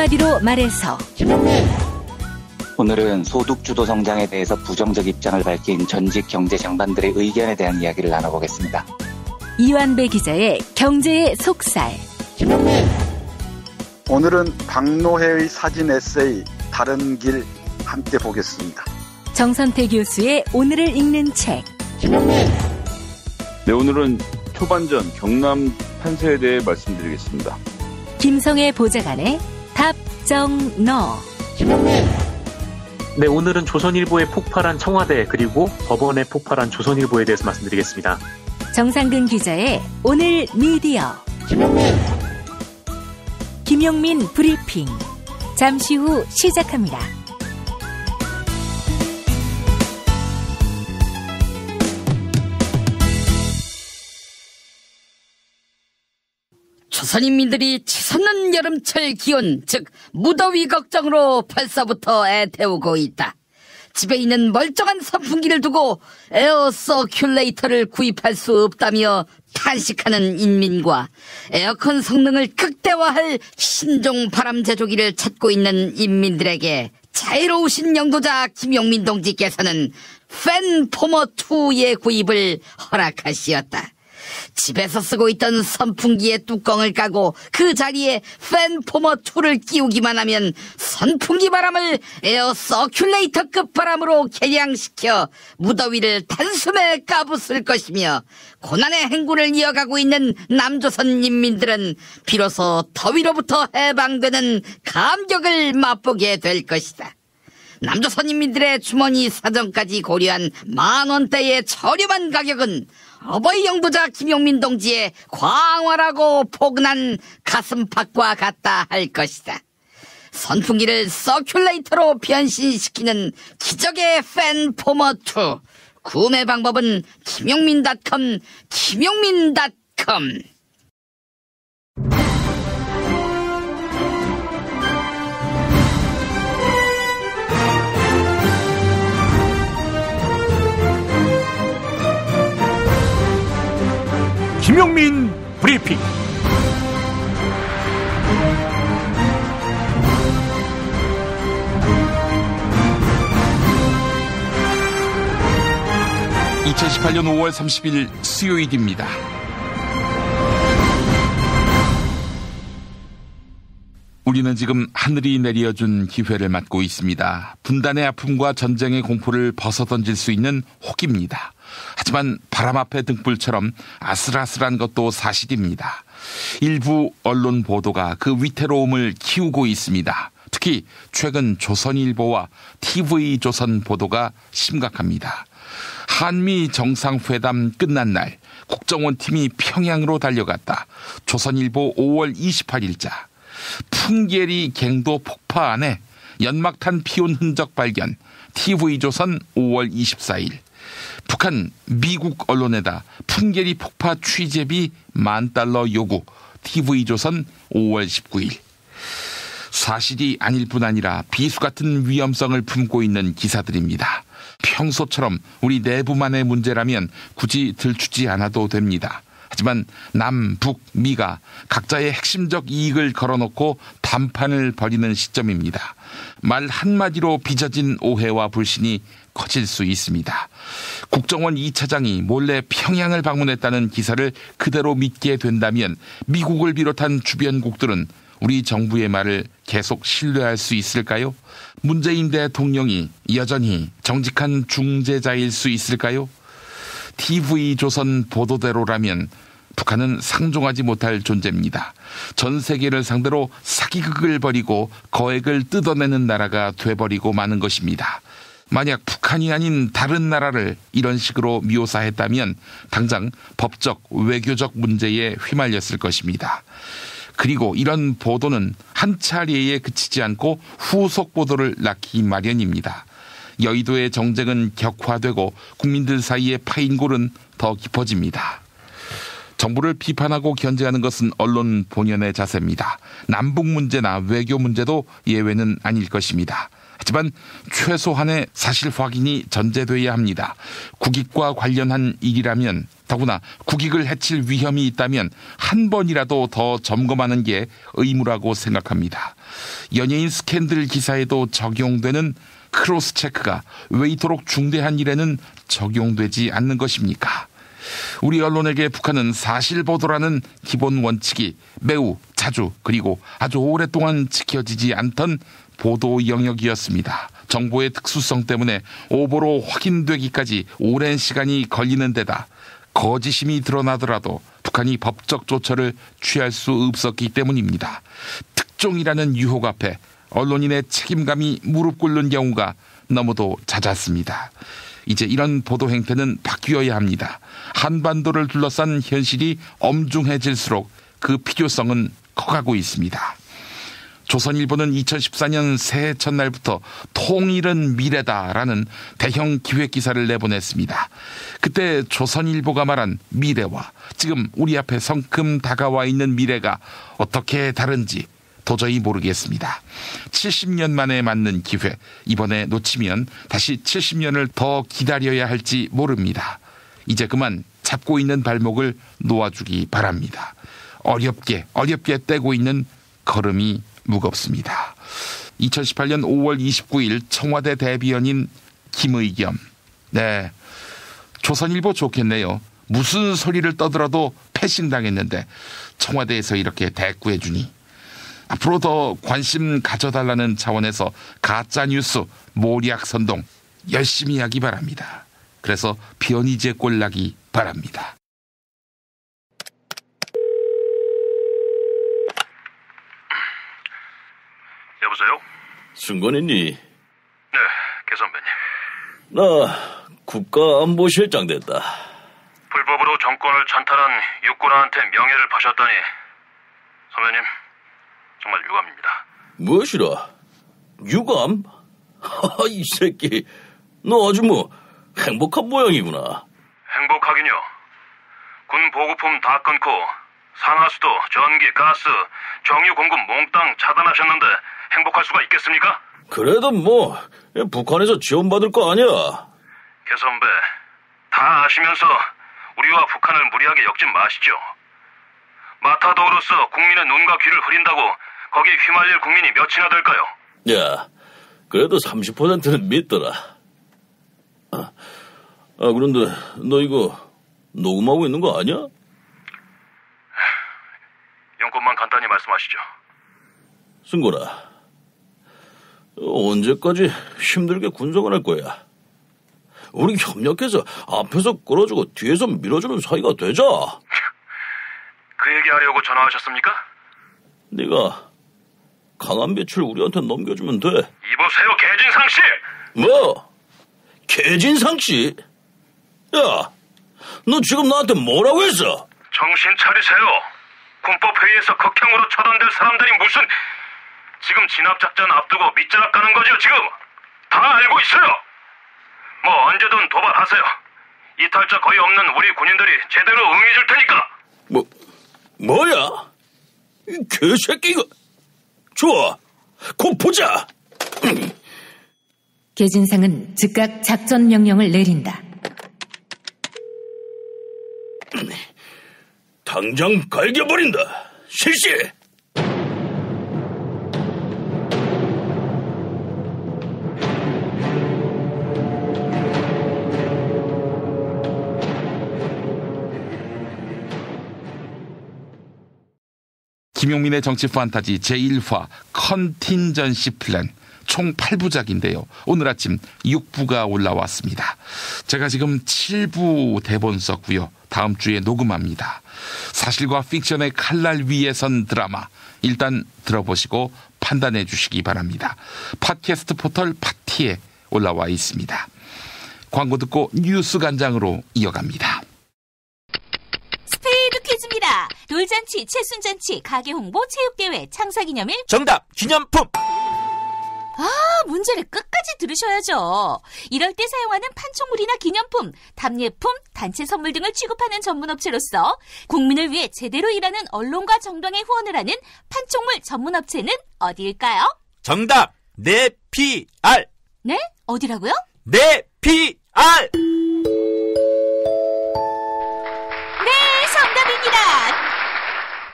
한마디로 말해서 오늘은 소득주도 성장에 대해서 부정적 입장을 밝힌 전직 경제장관들의 의견에 대한 이야기를 나눠보겠습니다. 이완배 기자의 경제의 속살. 오늘은 박노해의 사진 에세이 다른 길 함께 보겠습니다. 정선태 교수의 오늘을 읽는 책. 네, 오늘은 초반전 경남 판세에 대해 말씀드리겠습니다. 김성애 보좌관의 답정너. 네, 오늘은 조선일보에 폭발한 청와대 그리고 법원에 폭발한 조선일보에 대해서 말씀드리겠습니다. 정상근 기자의 오늘 미디어. 김용민 브리핑. 잠시 후 시작합니다. 조선인민들이 치솟는 여름철 기온, 즉 무더위 걱정으로 벌써부터 애태우고 있다. 집에 있는 멀쩡한 선풍기를 두고 에어 서큘레이터를 구입할 수 없다며 탄식하는 인민과 에어컨 성능을 극대화할 신종 바람 제조기를 찾고 있는 인민들에게 자유로우신 영도자 김용민 동지께서는 팬포머2의 구입을 허락하시었다. 집에서 쓰고 있던 선풍기의 뚜껑을 까고 그 자리에 팬포머2를 끼우기만 하면 선풍기 바람을 에어 서큘레이터급 바람으로 개량시켜 무더위를 단숨에 까부술 것이며 고난의 행군을 이어가고 있는 남조선 인민들은 비로소 더위로부터 해방되는 감격을 맛보게 될 것이다. 남조선 인민들의 주머니 사정까지 고려한 만원대의 저렴한 가격은 어버이 영도자 김용민 동지의 광활하고 포근한 가슴팍과 같다 할 것이다. 선풍기를 서큘레이터로 변신시키는 기적의 팬포머2. 구매 방법은 김용민.com. 김용민 브리핑. (2018년 5월 30일) 수요일입니다. 우리는 지금 하늘이 내려준 기회를 맞고 있습니다. 분단의 아픔과 전쟁의 공포를 벗어던질 수 있는 혹입니다. 하지만 바람 앞의 등불처럼 아슬아슬한 것도 사실입니다. 일부 언론 보도가 그 위태로움을 키우고 있습니다. 특히 최근 조선일보와 TV조선 보도가 심각합니다. 한미 정상회담 끝난 날 국정원 팀이 평양으로 달려갔다. 조선일보 5월 28일자. 풍계리 갱도 폭파 안에 연막탄 피운 흔적 발견. TV조선 5월 24일. 북한 미국 언론에다 풍계리 폭파 취재비 $10,000 요구. TV조선 5월 19일. 사실이 아닐 뿐 아니라 비수 같은 위험성을 품고 있는 기사들입니다. 평소처럼 우리 내부만의 문제라면 굳이 들추지 않아도 됩니다. 하지만 남, 북, 미가 각자의 핵심적 이익을 걸어놓고 담판을 벌이는 시점입니다. 말 한마디로 빚어진 오해와 불신이 커질 수 있습니다. 국정원 2차장이 몰래 평양을 방문했다는 기사를 그대로 믿게 된다면 미국을 비롯한 주변국들은 우리 정부의 말을 계속 신뢰할 수 있을까요? 문재인 대통령이 여전히 정직한 중재자일 수 있을까요? TV조선 보도대로라면 북한은 상종하지 못할 존재입니다. 전 세계를 상대로 사기극을 벌이고 거액을 뜯어내는 나라가 돼버리고 마는 것입니다. 만약 북한이 아닌 다른 나라를 이런 식으로 묘사했다면 당장 법적, 외교적 문제에 휘말렸을 것입니다. 그리고 이런 보도는 한 차례에 그치지 않고 후속 보도를 낳기 마련입니다. 여의도의 정쟁은 격화되고 국민들 사이의 파인골은 더 깊어집니다. 정부를 비판하고 견제하는 것은 언론 본연의 자세입니다. 남북 문제나 외교 문제도 예외는 아닐 것입니다. 하지만 최소한의 사실 확인이 전제돼야 합니다. 국익과 관련한 일이라면 더구나 국익을 해칠 위험이 있다면 한 번이라도 더 점검하는 게 의무라고 생각합니다. 연예인 스캔들 기사에도 적용되는 크로스 체크가 왜 이토록 중대한 일에는 적용되지 않는 것입니까? 우리 언론에게 북한은 사실 보도라는 기본 원칙이 매우 자주 그리고 아주 오랫동안 지켜지지 않던 보도 영역이었습니다. 정보의 특수성 때문에 오보로 확인되기까지 오랜 시간이 걸리는 데다 거짓임이 드러나더라도 북한이 법적 조처를 취할 수 없었기 때문입니다. 특종이라는 유혹 앞에 언론인의 책임감이 무릎 꿇는 경우가 너무도 잦았습니다. 이제 이런 보도 행태는 바뀌어야 합니다. 한반도를 둘러싼 현실이 엄중해질수록 그 필요성은 커가고 있습니다. 조선일보는 2014년 새해 첫날부터 통일은 미래다라는 대형 기획기사를 내보냈습니다. 그때 조선일보가 말한 미래와 지금 우리 앞에 성큼 다가와 있는 미래가 어떻게 다른지 도저히 모르겠습니다. 70년 만에 맞는 기회, 이번에 놓치면 다시 70년을 더 기다려야 할지 모릅니다. 이제 그만 잡고 있는 발목을 놓아주기 바랍니다. 어렵게 떼고 있는 걸음이 무겁습니다. 2018년 5월 29일 청와대 대비원인 김의겸. 네, 조선일보 좋겠네요. 무슨 소리를 떠들어도 패싱당했는데 청와대에서 이렇게 대꾸해주니 앞으로 더 관심 가져달라는 차원에서 가짜뉴스 모략 선동 열심히 하기 바랍니다. 그래서 변희재 꼴 나기 바랍니다. 여보세요? 승건이니? 네, 개 선배님. 나 국가안보실장 됐다. 불법으로 정권을 찬탈한 육군한테 명예를 파셨다니 선배님 정말 유감입니다. 무엇이라? 유감? 이 새끼, 너 아주 행복한 모양이구나. 행복하긴요. 군 보급품 다 끊고 상하수도, 전기, 가스, 정유 공급 몽땅 차단하셨는데 행복할 수가 있겠습니까? 그래도 북한에서 지원받을 거 아니야. 개 선배, 다 아시면서 우리와 북한을 무리하게 엮지 마시죠. 마타도로서 국민의 눈과 귀를 흐린다고 거기에 휘말릴 국민이 몇이나 될까요? 야, 그래도 30%는 믿더라. 그런데 너 이거 녹음하고 있는 거 아니야? 용건만 간단히 말씀하시죠. 승곤아, 언제까지 힘들게 군생활 할 거야? 우리 협력해서 앞에서 끌어주고 뒤에서 밀어주는 사이가 되자. 그 얘기하려고 전화하셨습니까? 네가 강한 빛을 우리한테 넘겨주면 돼. 이보세요, 개진상 씨! 뭐? 개진상 씨? 야, 너 지금 나한테 뭐라고 했어? 정신 차리세요. 군법회의에서 극형으로 처단될 사람들이 무슨 지금 진압작전 앞두고 밑자락 가는 거죠, 지금? 다 알고 있어요. 뭐 언제든 도발하세요. 이탈자 거의 없는 우리 군인들이 제대로 응해줄 테니까. 뭐야? 이 개새끼가. 좋아, 곧 보자. 개진상은 즉각 작전 명령을 내린다. 당장 갈겨버린다. 실시. 김용민의 정치 판타지 제1화 컨틴전시 플랜 총 8부작인데요. 오늘 아침 6부가 올라왔습니다. 제가 지금 7부 대본 썼고요. 다음 주에 녹음합니다. 사실과 픽션의 칼날 위에 선 드라마 일단 들어보시고 판단해 주시기 바랍니다. 팟캐스트 포털 파티에 올라와 있습니다. 광고 듣고 뉴스 간장으로 이어갑니다. 스페이드 퀴즈입니다. 돌잔치, 채순잔치, 가게 홍보, 체육대회, 창사기념일. 정답! 기념품! 문제를 끝까지 들으셔야죠. 이럴 때 사용하는 판촉물이나 기념품, 답례품, 단체 선물 등을 취급하는 전문업체로서 국민을 위해 제대로 일하는 언론과 정당의 후원을 하는 판촉물 전문업체는 어디일까요? 정답! 네피알! 네? 어디라고요? 네피알!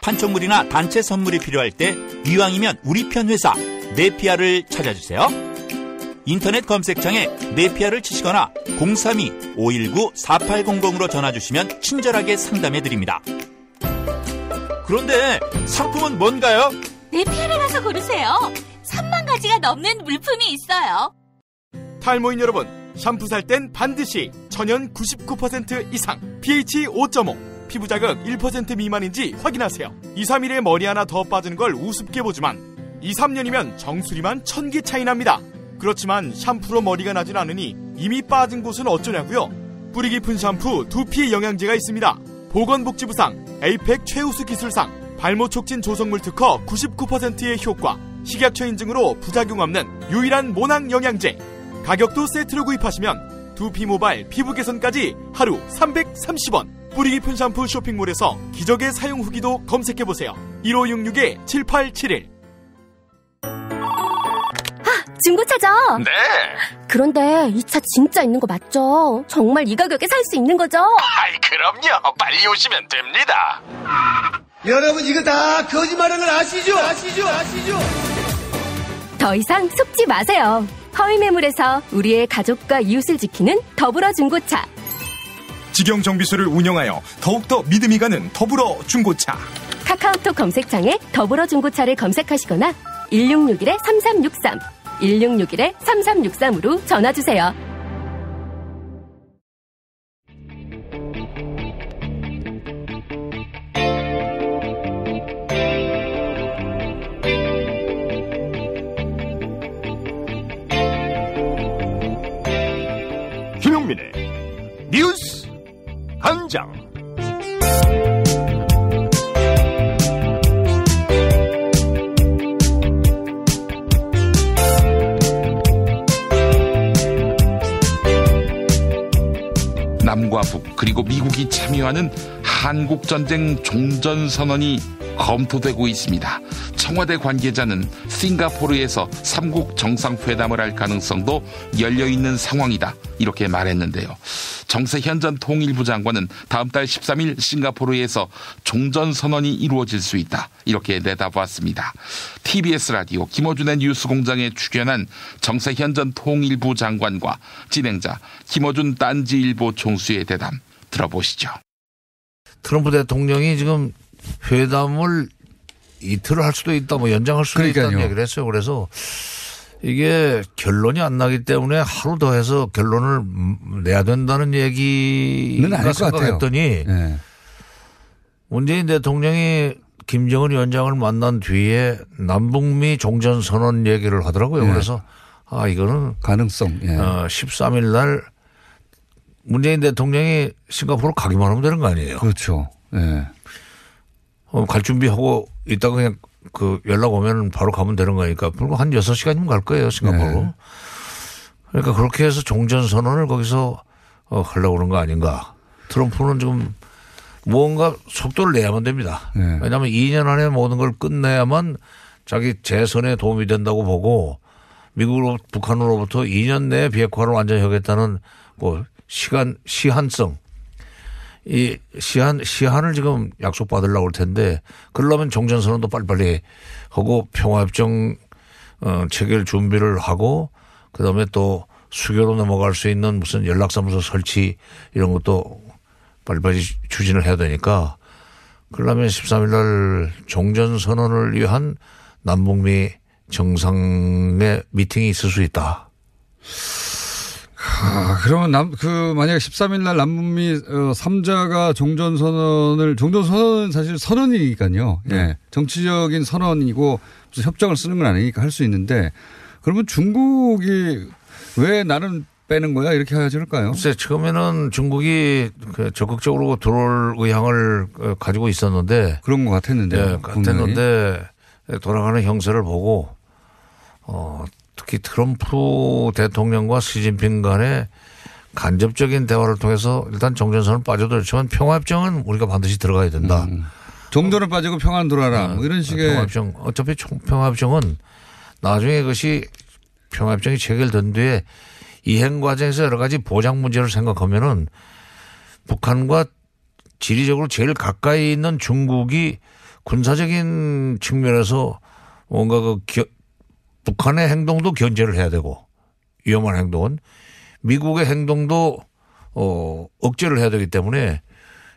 판촉물이나 단체 선물이 필요할 때 이왕이면 우리 편 회사 네피아를 찾아주세요. 인터넷 검색창에 네피아를 치시거나 032-519-4800으로 전화주시면 친절하게 상담해드립니다. 그런데 상품은 뭔가요? 네피아를 가서 고르세요. 3만 가지가 넘는 물품이 있어요. 탈모인 여러분, 샴푸 살 땐 반드시 천연 99% 이상, pH 5.5, 피부 자극 1% 미만인지 확인하세요. 2, 3일에 머리 하나 더 빠지는 걸 우습게 보지만 2, 3년이면 정수리만 1000개 차이 납니다. 그렇지만 샴푸로 머리가 나진 않으니 이미 빠진 곳은 어쩌냐고요? 뿌리 깊은 샴푸 두피 영양제가 있습니다. 보건복지부상, 에이펙 최우수 기술상, 발모 촉진 조성물 특허 99%의 효과, 식약처 인증으로 부작용 없는 유일한 모낭 영양제. 가격도 세트로 구입하시면 두피 모발, 피부 개선까지 하루 330원. 뿌리 깊은 샴푸 쇼핑몰에서 기적의 사용 후기도 검색해보세요. 1566-7871. 중고차죠? 네. 그런데 이 차 진짜 있는 거 맞죠? 정말 이 가격에 살 수 있는 거죠? 아이, 그럼요. 빨리 오시면 됩니다. 여러분, 이거 다 거짓말하는 걸 아시죠? 더 이상 속지 마세요. 허위 매물에서 우리의 가족과 이웃을 지키는 더불어 중고차. 직영 정비소를 운영하여 더욱더 믿음이 가는 더불어 중고차. 카카오톡 검색창에 더불어 중고차를 검색하시거나 1661-3363, 1661-3363으로 전화주세요. 김용민의 뉴스 광장. 남과 북 그리고 미국이 참여하는 한국전쟁 종전선언이 검토되고 있습니다. 청와대 관계자는 싱가포르에서 3국 정상회담을 할 가능성도 열려있는 상황이다, 이렇게 말했는데요. 정세현 전 통일부 장관은 다음 달 13일 싱가포르에서 종전선언이 이루어질 수 있다, 이렇게 내다봤습니다. TBS 라디오 김어준의 뉴스공장에 출연한 정세현 전 통일부 장관과 진행자 김어준 딴지일보 총수의 대담 들어보시죠. 트럼프 대통령이 지금 회담을 이틀을 할 수도 있다, 연장할 수도 있다는 얘기를 했어요. 그래서 이게 결론이 안 나기 때문에 하루 더 해서 결론을 내야 된다는 얘기는 아닐 것 같아요. 네. 문재인 대통령이 김정은 위원장을 만난 뒤에 남북미 종전선언 얘기를 하더라고요. 네. 그래서 이거는 가능성. 13일 날 문재인 대통령이 싱가포르 가기만 하면 되는 거 아니에요. 그렇죠. 네. 갈 준비하고 있다가 그냥 연락 오면 바로 가면 되는 거니까 불과 한 6시간이면 갈 거예요, 싱가포르. 네. 그러니까 그렇게 해서 종전선언을 거기서 하려고 그런 거 아닌가. 트럼프는 지금 무언가 속도를 내야만 됩니다. 네. 왜냐하면 2년 안에 모든 걸 끝내야만 자기 재선에 도움이 된다고 보고 미국으로 북한으로부터 2년 내에 비핵화를 완전히 하겠다는 시한성. 이 시한을 지금 약속받으려고 할 텐데, 그러려면 종전선언도 빨리빨리 하고 평화협정 체결 준비를 하고, 그 다음에 또 수교로 넘어갈 수 있는 무슨 연락사무소 설치 이런 것도 빨리빨리 추진을 해야 되니까, 그러려면 13일 날 종전선언을 위한 남북미 정상의 미팅이 있을 수 있다. 그러면 만약에 13일 날 남북미 3자가 종전선언은 사실 선언이니까요. 네. 예. 정치적인 선언이고 무슨 협정을 쓰는 건 아니니까 할 수 있는데, 그러면 중국이 왜 나는 빼는 거야? 이렇게 하지 않을까요? 글쎄, 처음에는 중국이 적극적으로 들어올 의향을 가지고 있었는데. 그런 것 같았는데요. 네, 같았는데 돌아가는 형세를 보고, 특히 트럼프 대통령과 시진핑 간의 간접적인 대화를 통해서 일단 종전선언은 빠져도 좋지만 평화협정은 우리가 반드시 들어가야 된다. 종전은 빠지고 평화는 돌아라. 이런 식의. 평화협정. 어차피 평화협정은 나중에 그것이 평화협정이 체결된 뒤에 이행 과정에서 여러 가지 보장 문제를 생각하면은 북한과 지리적으로 제일 가까이 있는 중국이 군사적인 측면에서 뭔가 북한의 행동도 견제를 해야 되고 위험한 행동은 미국의 행동도 억제를 해야 되기 때문에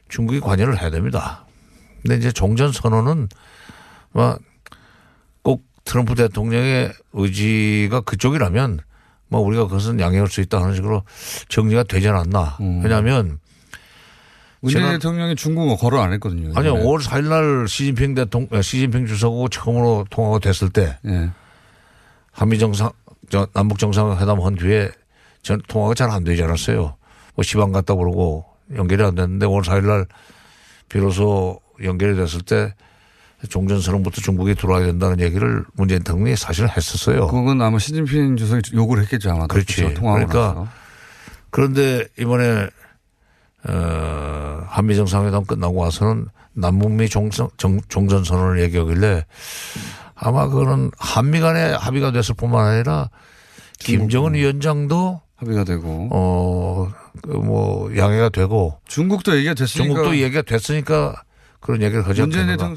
중국이 관여를 해야 됩니다. 근데 이제 종전선언은 꼭 트럼프 대통령의 의지가 그쪽이라면 우리가 그것은 양해할 수 있다 하는 식으로 정리가 되지 않았나. 왜냐하면 문재인 대통령이 중국어 거론 안 했거든요. 아니요. 5월 4일 날 시진핑 주석하고 처음으로 통화가 됐을 때 남북 정상회담 한 뒤에 통화가 잘 안 되지 않았어요. 시방 갔다 그러고 연결이 안 됐는데 5월 4일 날 비로소 연결이 됐을 때 종전선언부터 중국이 들어와야 된다는 얘기를 문재인 대통령이 사실 했었어요. 그건 아마 시진핑 주석이 요구를 했겠죠. 아마. 그렇지. 그러니까 그런데 이번에 한미 정상회담 끝나고 와서는 남북미 종전선언을 얘기하길래 아마 그거는 한미 간에 합의가 됐을 뿐만 아니라 김정은 위원장도 합의가 되고 양해가 되고 중국도 얘기가 됐으니까 그런 얘기를 하지 않겠는가.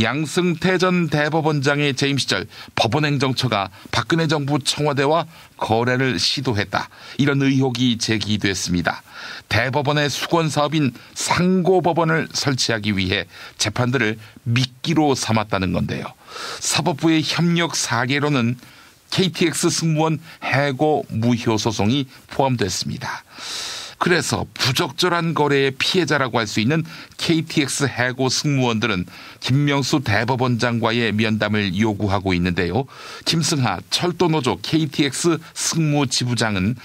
양승태 전 대법원장의 재임 시절 법원행정처가 박근혜 정부 청와대와 거래를 시도했다. 이런 의혹이 제기됐습니다. 대법원의 수건 사업인 상고법원을 설치하기 위해 재판들을 미끼로 삼았다는 건데요. 사법부의 협력 사례로는 KTX 승무원 해고 무효 소송이 포함됐습니다. 그래서 부적절한 거래의 피해자라고 할 수 있는 KTX 해고 승무원들은 김명수 대법원장과의 면담을 요구하고 있는데요. 김승하 철도노조 KTX 승무지부장은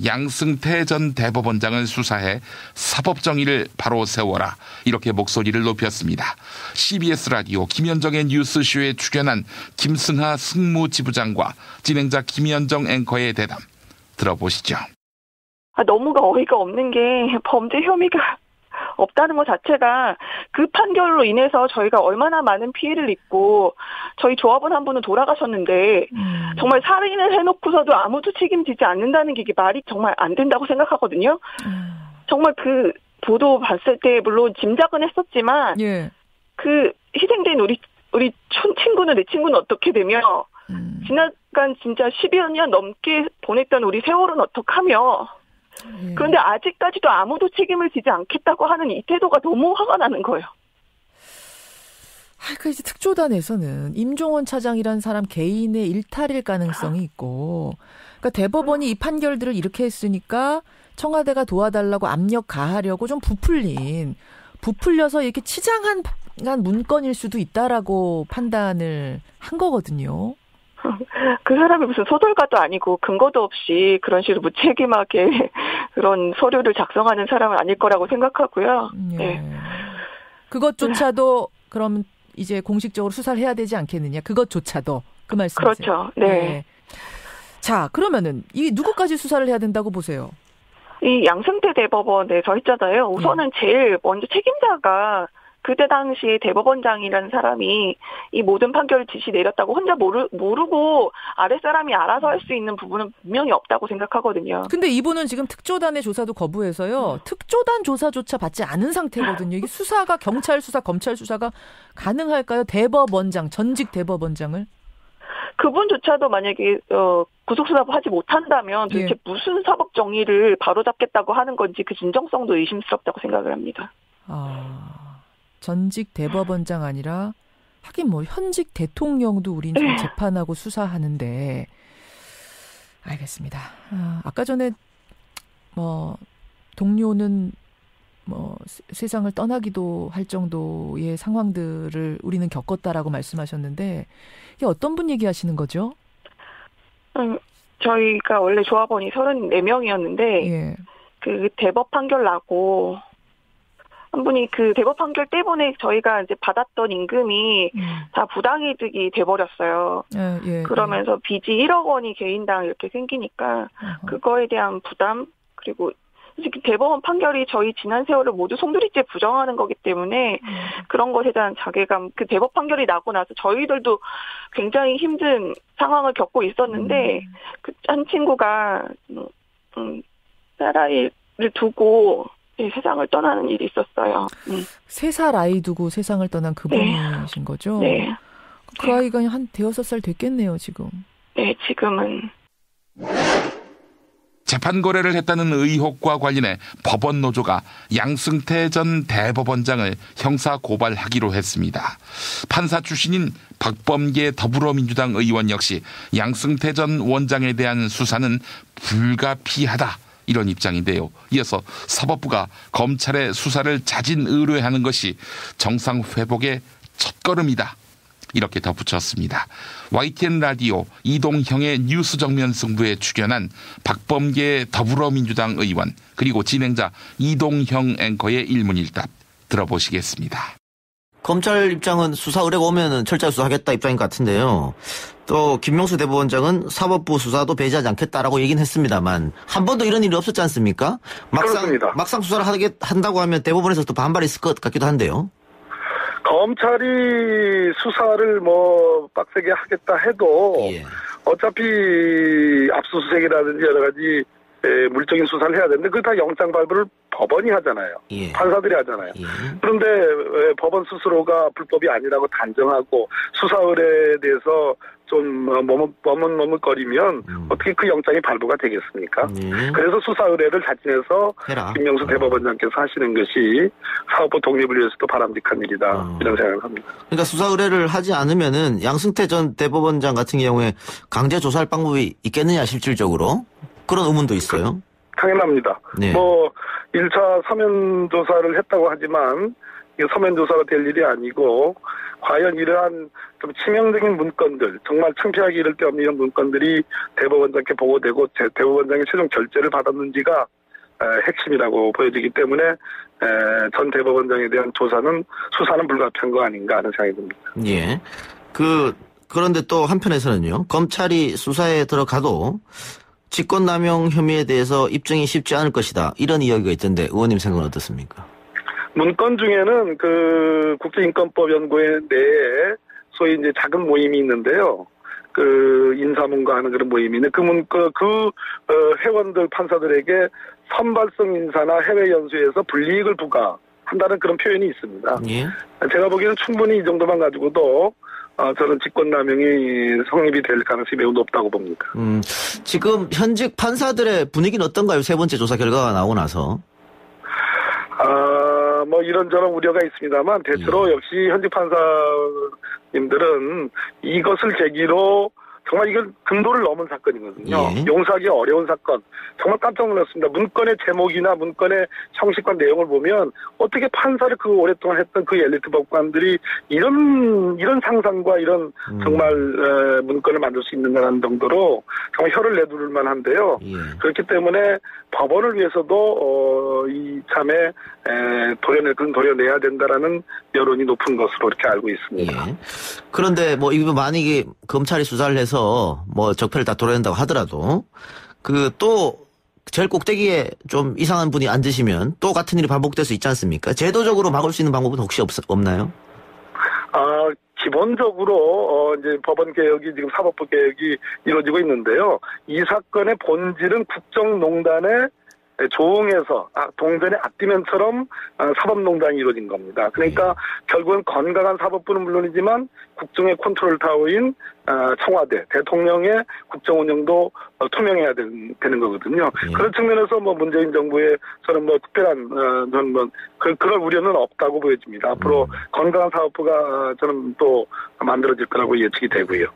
양승태 전 대법원장을 수사해 사법정의를 바로 세워라 이렇게 목소리를 높였습니다. CBS 라디오 김현정의 뉴스쇼에 출연한 김승하 승무지부장과 진행자 김현정 앵커의 대담 들어보시죠. 너무가 어이가 없는 게 범죄 혐의가 없다는 것 자체가 그 판결로 인해서 저희가 얼마나 많은 피해를 입고 저희 조합원 한 분은 돌아가셨는데 정말 살인을 해놓고서도 아무도 책임지지 않는다는 게 이게 말이 정말 안 된다고 생각하거든요. 정말 그 보도 봤을 때 물론 짐작은 했었지만 그 희생된 우리 친구는 내 친구는 어떻게 되며 지나간 진짜 10여 년 넘게 보냈던 우리 세월은 어떡하며 그런데 아직까지도 아무도 책임을 지지 않겠다고 하는 이 태도가 너무 화가 나는 거예요. 그러니까 이제 특조단에서는 임종원 차장이라는 사람 개인의 일탈일 가능성이 있고, 그러니까 대법원이 이 판결들을 이렇게 했으니까 청와대가 도와달라고 압력 가하려고 좀 부풀려서 이렇게 치장한 문건일 수도 있다라고 판단을 한 거거든요. 그 사람이 무슨 소설가도 아니고 근거도 없이 그런 식으로 무책임하게 그런 서류를 작성하는 사람은 아닐 거라고 생각하고요. 네. 그것조차도 그럼 이제 공식적으로 수사를 해야 되지 않겠느냐. 그것조차도 그 말씀이세요. 그렇죠. 네. 자, 그러면은 이 누구까지 수사를 해야 된다고 보세요? 이 양승태 대법원에서 했잖아요. 우선은 제일 먼저 책임자가 그때 당시에 대법원장이라는 사람이 이 모든 판결을 지시 내렸다고 혼자 모르고 아랫사람이 알아서 할 수 있는 부분은 분명히 없다고 생각하거든요. 근데 이분은 지금 특조단의 조사도 거부해서요. 특조단 조사조차 받지 않은 상태거든요. 이게 수사가 경찰 수사, 검찰 수사가 가능할까요? 대법원장, 전직 대법원장을? 그분조차도 만약에 구속수사를 하지 못한다면 도대체 무슨 사법 정의를 바로잡겠다고 하는 건지 그 진정성도 의심스럽다고 생각을 합니다. 전직 대법원장 아니라 하긴 현직 대통령도 우린 지금 재판하고 수사하는데 알겠습니다. 아까 전에 동료는 세상을 떠나기도 할 정도의 상황들을 우리는 겪었다라고 말씀하셨는데 이게 어떤 분 얘기하시는 거죠? 저희가 원래 조합원이 34명이었는데 그 대법 판결 나고 한 분이 그 대법 판결 때문에 저희가 이제 받았던 임금이 다 부당이득이 돼버렸어요. 그러면서 빚이 1억 원이 개인당 이렇게 생기니까 그거에 대한 부담 그리고 솔직히 대법원 판결이 저희 지난 세월을 모두 송두리째 부정하는 거기 때문에 그런 것에 대한 자괴감 그 대법 판결이 나고 나서 저희들도 굉장히 힘든 상황을 겪고 있었는데 그 한 친구가 딸아이를 두고 네, 세상을 떠나는 일이 있었어요. 3살 아이 두고 세상을 떠난 그분이신 거죠? 네. 그 아이가 한 5-6살 됐겠네요, 지금. 네, 지금은. 재판 거래를 했다는 의혹과 관련해 법원 노조가 양승태 전 대법원장을 형사 고발하기로 했습니다. 판사 출신인 박범계 더불어민주당 의원 역시 양승태 전 원장에 대한 수사는 불가피하다, 이런 입장인데요. 이어서 사법부가 검찰의 수사를 자진 의뢰하는 것이 정상 회복의 첫걸음이다, 이렇게 덧붙였습니다. YTN 라디오 이동형의 뉴스 정면 승부에 출연한 박범계 더불어민주당 의원, 그리고 진행자 이동형 앵커의 일문일답 들어보시겠습니다. 검찰 입장은 수사 의뢰가 오면은 철저히 수사하겠다 입장인 것 같은데요. 또 김명수 대법원장은 사법부 수사도 배제하지 않겠다라고 얘기는 했습니다만 한 번도 이런 일이 없었지 않습니까? 막상 수사를 한다고 하면 대법원에서 또 반발이 있을 것 같기도 한데요. 검찰이 수사를 빡세게 하겠다 해도 어차피 압수수색이라든지 여러 가지 물적인 수사를 해야 되는데 그거 다 영장 발부를 법원이 하잖아요. 판사들이 하잖아요. 그런데 왜 법원 스스로가 불법이 아니라고 단정하고 수사 의뢰에 대해서 좀 머뭇머뭇거리면 어떻게 그 영장이 발부가 되겠습니까? 그래서 수사 의뢰를 자진해서 김명수 대법원장께서 하시는 것이 사법부 독립을 위해서도 바람직한 일이다, 이런 생각을 합니다. 그러니까 수사 의뢰를 하지 않으면은 양승태 전 대법원장 같은 경우에 강제 조사할 방법이 있겠느냐, 실질적으로 그런 의문도 있어요. 당연합니다. 1차 서면 조사를 했다고 하지만 이게 서면 조사가 될 일이 아니고 과연 이러한 좀 치명적인 문건들, 정말 창피하기 이를 데 없는 이런 문건들이 대법원장께 보고되고 대법원장의 최종 결재를 받았는지가 핵심이라고 보여지기 때문에 전 대법원장에 대한 수사는 불가피한 거 아닌가 하는 생각이 듭니다. 예. 그런데 또 한편에서는요, 검찰이 수사에 들어가도 직권남용 혐의에 대해서 입증이 쉽지 않을 것이다, 이런 이야기가 있던데 의원님 생각은 어떻습니까? 문건 중에는 그 국제인권법 연구회 내에 소위 이제 작은 모임이 있는데요. 그 인사문과 하는 그런 모임이 있는데 회원들 판사들에게 선발성 인사나 해외 연수에서 불이익을 부과한다는 그런 표현이 있습니다. 제가 보기에는 충분히 이 정도만 가지고도 저는 직권남용이 성립이 될 가능성이 매우 높다고 봅니다. 지금 현직 판사들의 분위기는 어떤가요? 세 번째 조사 결과가 나오고 나서. 이런저런 우려가 있습니다만 대체로 역시 현직 판사님들은 이것을 계기로 정말 이건 금도를 넘은 사건이거든요. 용서하기 어려운 사건. 정말 깜짝 놀랐습니다. 문건의 제목이나 문건의 형식과 내용을 보면 어떻게 판사를 그 오랫동안 했던 그 엘리트 법관들이 이런 상상과 이런 정말 문건을 만들 수 있는가라는 정도로 정말 혀를 내두를 만한데요. 그렇기 때문에 법원을 위해서도 이참에 도려내야 된다라는 여론이 높은 것으로 이렇게 알고 있습니다. 그런데 이거 만약에 검찰이 수사를 해서 적폐를 다 도려낸다고 하더라도 또 제일 꼭대기에 좀 이상한 분이 앉으시면 또 같은 일이 반복될 수 있지 않습니까? 제도적으로 막을 수 있는 방법은 혹시 없나요? 기본적으로 이제 법원 개혁이 지금 사법부 개혁이 이루어지고 있는데요. 이 사건의 본질은 국정농단의 조응해서 동전의 앞뒤면처럼 사법농단이 이루어진 겁니다. 그러니까 결국은 건강한 사법부는 물론이지만 국정의 컨트롤 타워인 청와대, 대통령의 국정 운영도 투명해야 되는 거거든요. 그런 측면에서 문재인 정부의 저는 특별한 그럴 우려는 없다고 보여집니다. 앞으로 건강한 사법부가 저는 또 만들어질 거라고 예측이 되고요.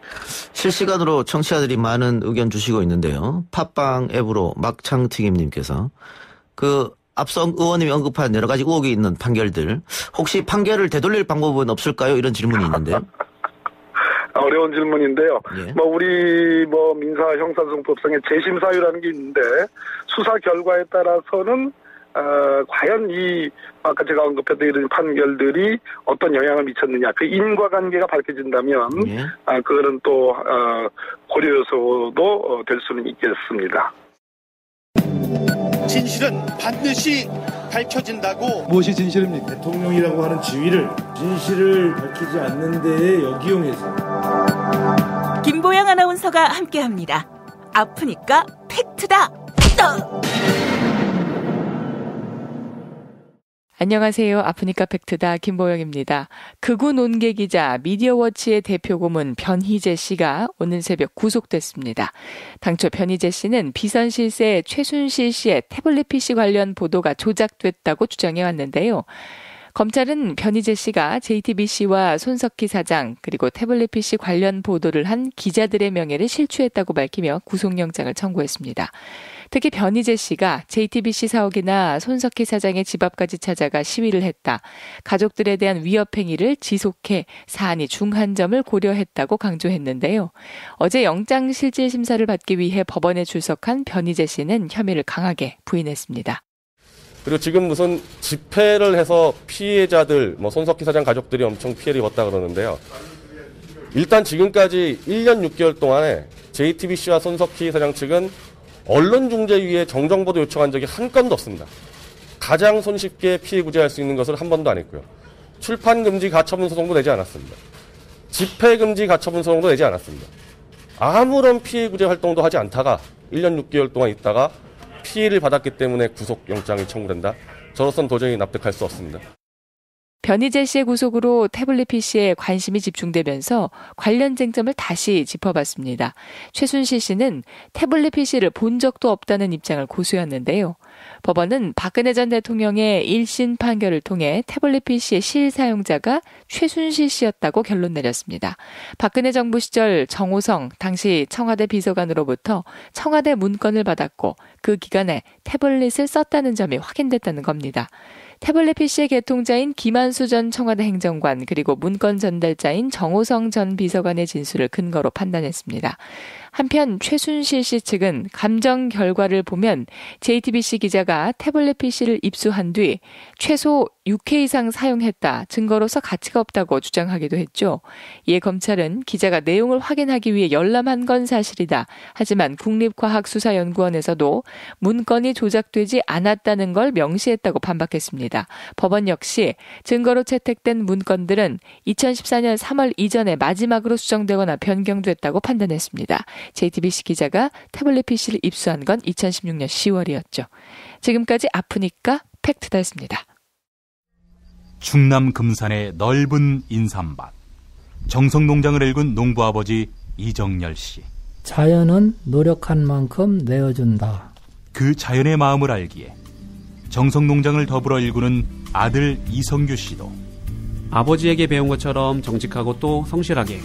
실시간으로 청취자들이 많은 의견 주시고 있는데요. 팟빵 앱으로 막창튀김님께서 앞서 의원님이 언급한 여러 가지 의혹이 있는 판결들, 혹시 판결을 되돌릴 방법은 없을까요? 이런 질문이 있는데요. 어려운 질문인데요. 우리 민사 형사소송법상의 재심사유라는 게 있는데 수사 결과에 따라서는 과연 아까 제가 언급했던 이런 판결들이 어떤 영향을 미쳤느냐, 그 인과관계가 밝혀진다면 그거는 또 고려 요소도 될 수는 있겠습니다. 진실은 반드시 밝혀진다고. 무엇이 진실입니까? 대통령이라고 하는 지위를 진실을 밝히지 않는 데에 역이용해서. 김보영 아나운서가 함께합니다. 아프니까 팩트다. 안녕하세요. 아프니까 팩트다 김보영입니다. 극우 논계 기자 미디어워치의 대표 고문 변희재 씨가 오늘 새벽 구속됐습니다. 당초 변희재 씨는 비선 실세 최순실 씨의 태블릿 PC 관련 보도가 조작됐다고 주장해왔는데요. 검찰은 변희재 씨가 JTBC와 손석희 사장 그리고 태블릿 PC 관련 보도를 한 기자들의 명예를 실추했다고 밝히며 구속영장을 청구했습니다. 특히 변희재 씨가 JTBC 사옥이나 손석희 사장의 집 앞까지 찾아가 시위를 했다. 가족들에 대한 위협 행위를 지속해 사안이 중한 점을 고려했다고 강조했는데요. 어제 영장실질심사를 받기 위해 법원에 출석한 변희재 씨는 혐의를 강하게 부인했습니다. 그리고 지금 무슨 집회를 해서 피해자들, 손석희 사장 가족들이 엄청 피해를 입었다 그러는데요. 일단 지금까지 1년 6개월 동안에 JTBC와 손석희 사장 측은 언론중재위에 정정보도 요청한 적이 한 건도 없습니다. 가장 손쉽게 피해 구제할 수 있는 것을 한 번도 안 했고요. 출판금지 가처분 소송도 내지 않았습니다. 집회금지 가처분 소송도 내지 않았습니다. 아무런 피해 구제 활동도 하지 않다가 1년 6개월 동안 있다가 피해를 받았기 때문에 구속영장이 청구된다. 저로서는 도저히 납득할 수 없습니다. 변희재 씨의 구속으로 태블릿 PC에 관심이 집중되면서 관련 쟁점을 다시 짚어봤습니다. 최순실 씨는 태블릿 PC를 본 적도 없다는 입장을 고수했는데요. 법원은 박근혜 전 대통령의 1심 판결을 통해 태블릿 PC의 실사용자가 최순실 씨였다고 결론 내렸습니다. 박근혜 정부 시절 정호성 당시 청와대 비서관으로부터 청와대 문건을 받았고 그 기간에 태블릿을 썼다는 점이 확인됐다는 겁니다. 태블릿 PC의 개통자인 김한수 전 청와대 행정관 그리고 문건 전달자인 정호성 전 비서관의 진술을 근거로 판단했습니다. 한편 최순실 씨 측은 감정 결과를 보면 JTBC 기자가 태블릿 PC를 입수한 뒤 최소 6회 이상 사용했다 증거로서 가치가 없다고 주장하기도 했죠. 이에 검찰은 기자가 내용을 확인하기 위해 열람한 건 사실이다. 하지만 국립과학수사연구원에서도 문건이 조작되지 않았다는 걸 명시했다고 반박했습니다. 법원 역시 증거로 채택된 문건들은 2014년 3월 이전에 마지막으로 수정되거나 변경됐다고 판단했습니다. JTBC 기자가 태블릿 PC를 입수한 건 2016년 10월이었죠. 지금까지 아프니까 팩트다였습니다. 충남 금산의 넓은 인삼밭. 정성농장을 일군 농부아버지 이정열 씨. 자연은 노력한 만큼 내어준다. 그 자연의 마음을 알기에 정성농장을 더불어 일구는 아들 이성규 씨도 아버지에게 배운 것처럼 정직하고 또 성실하게.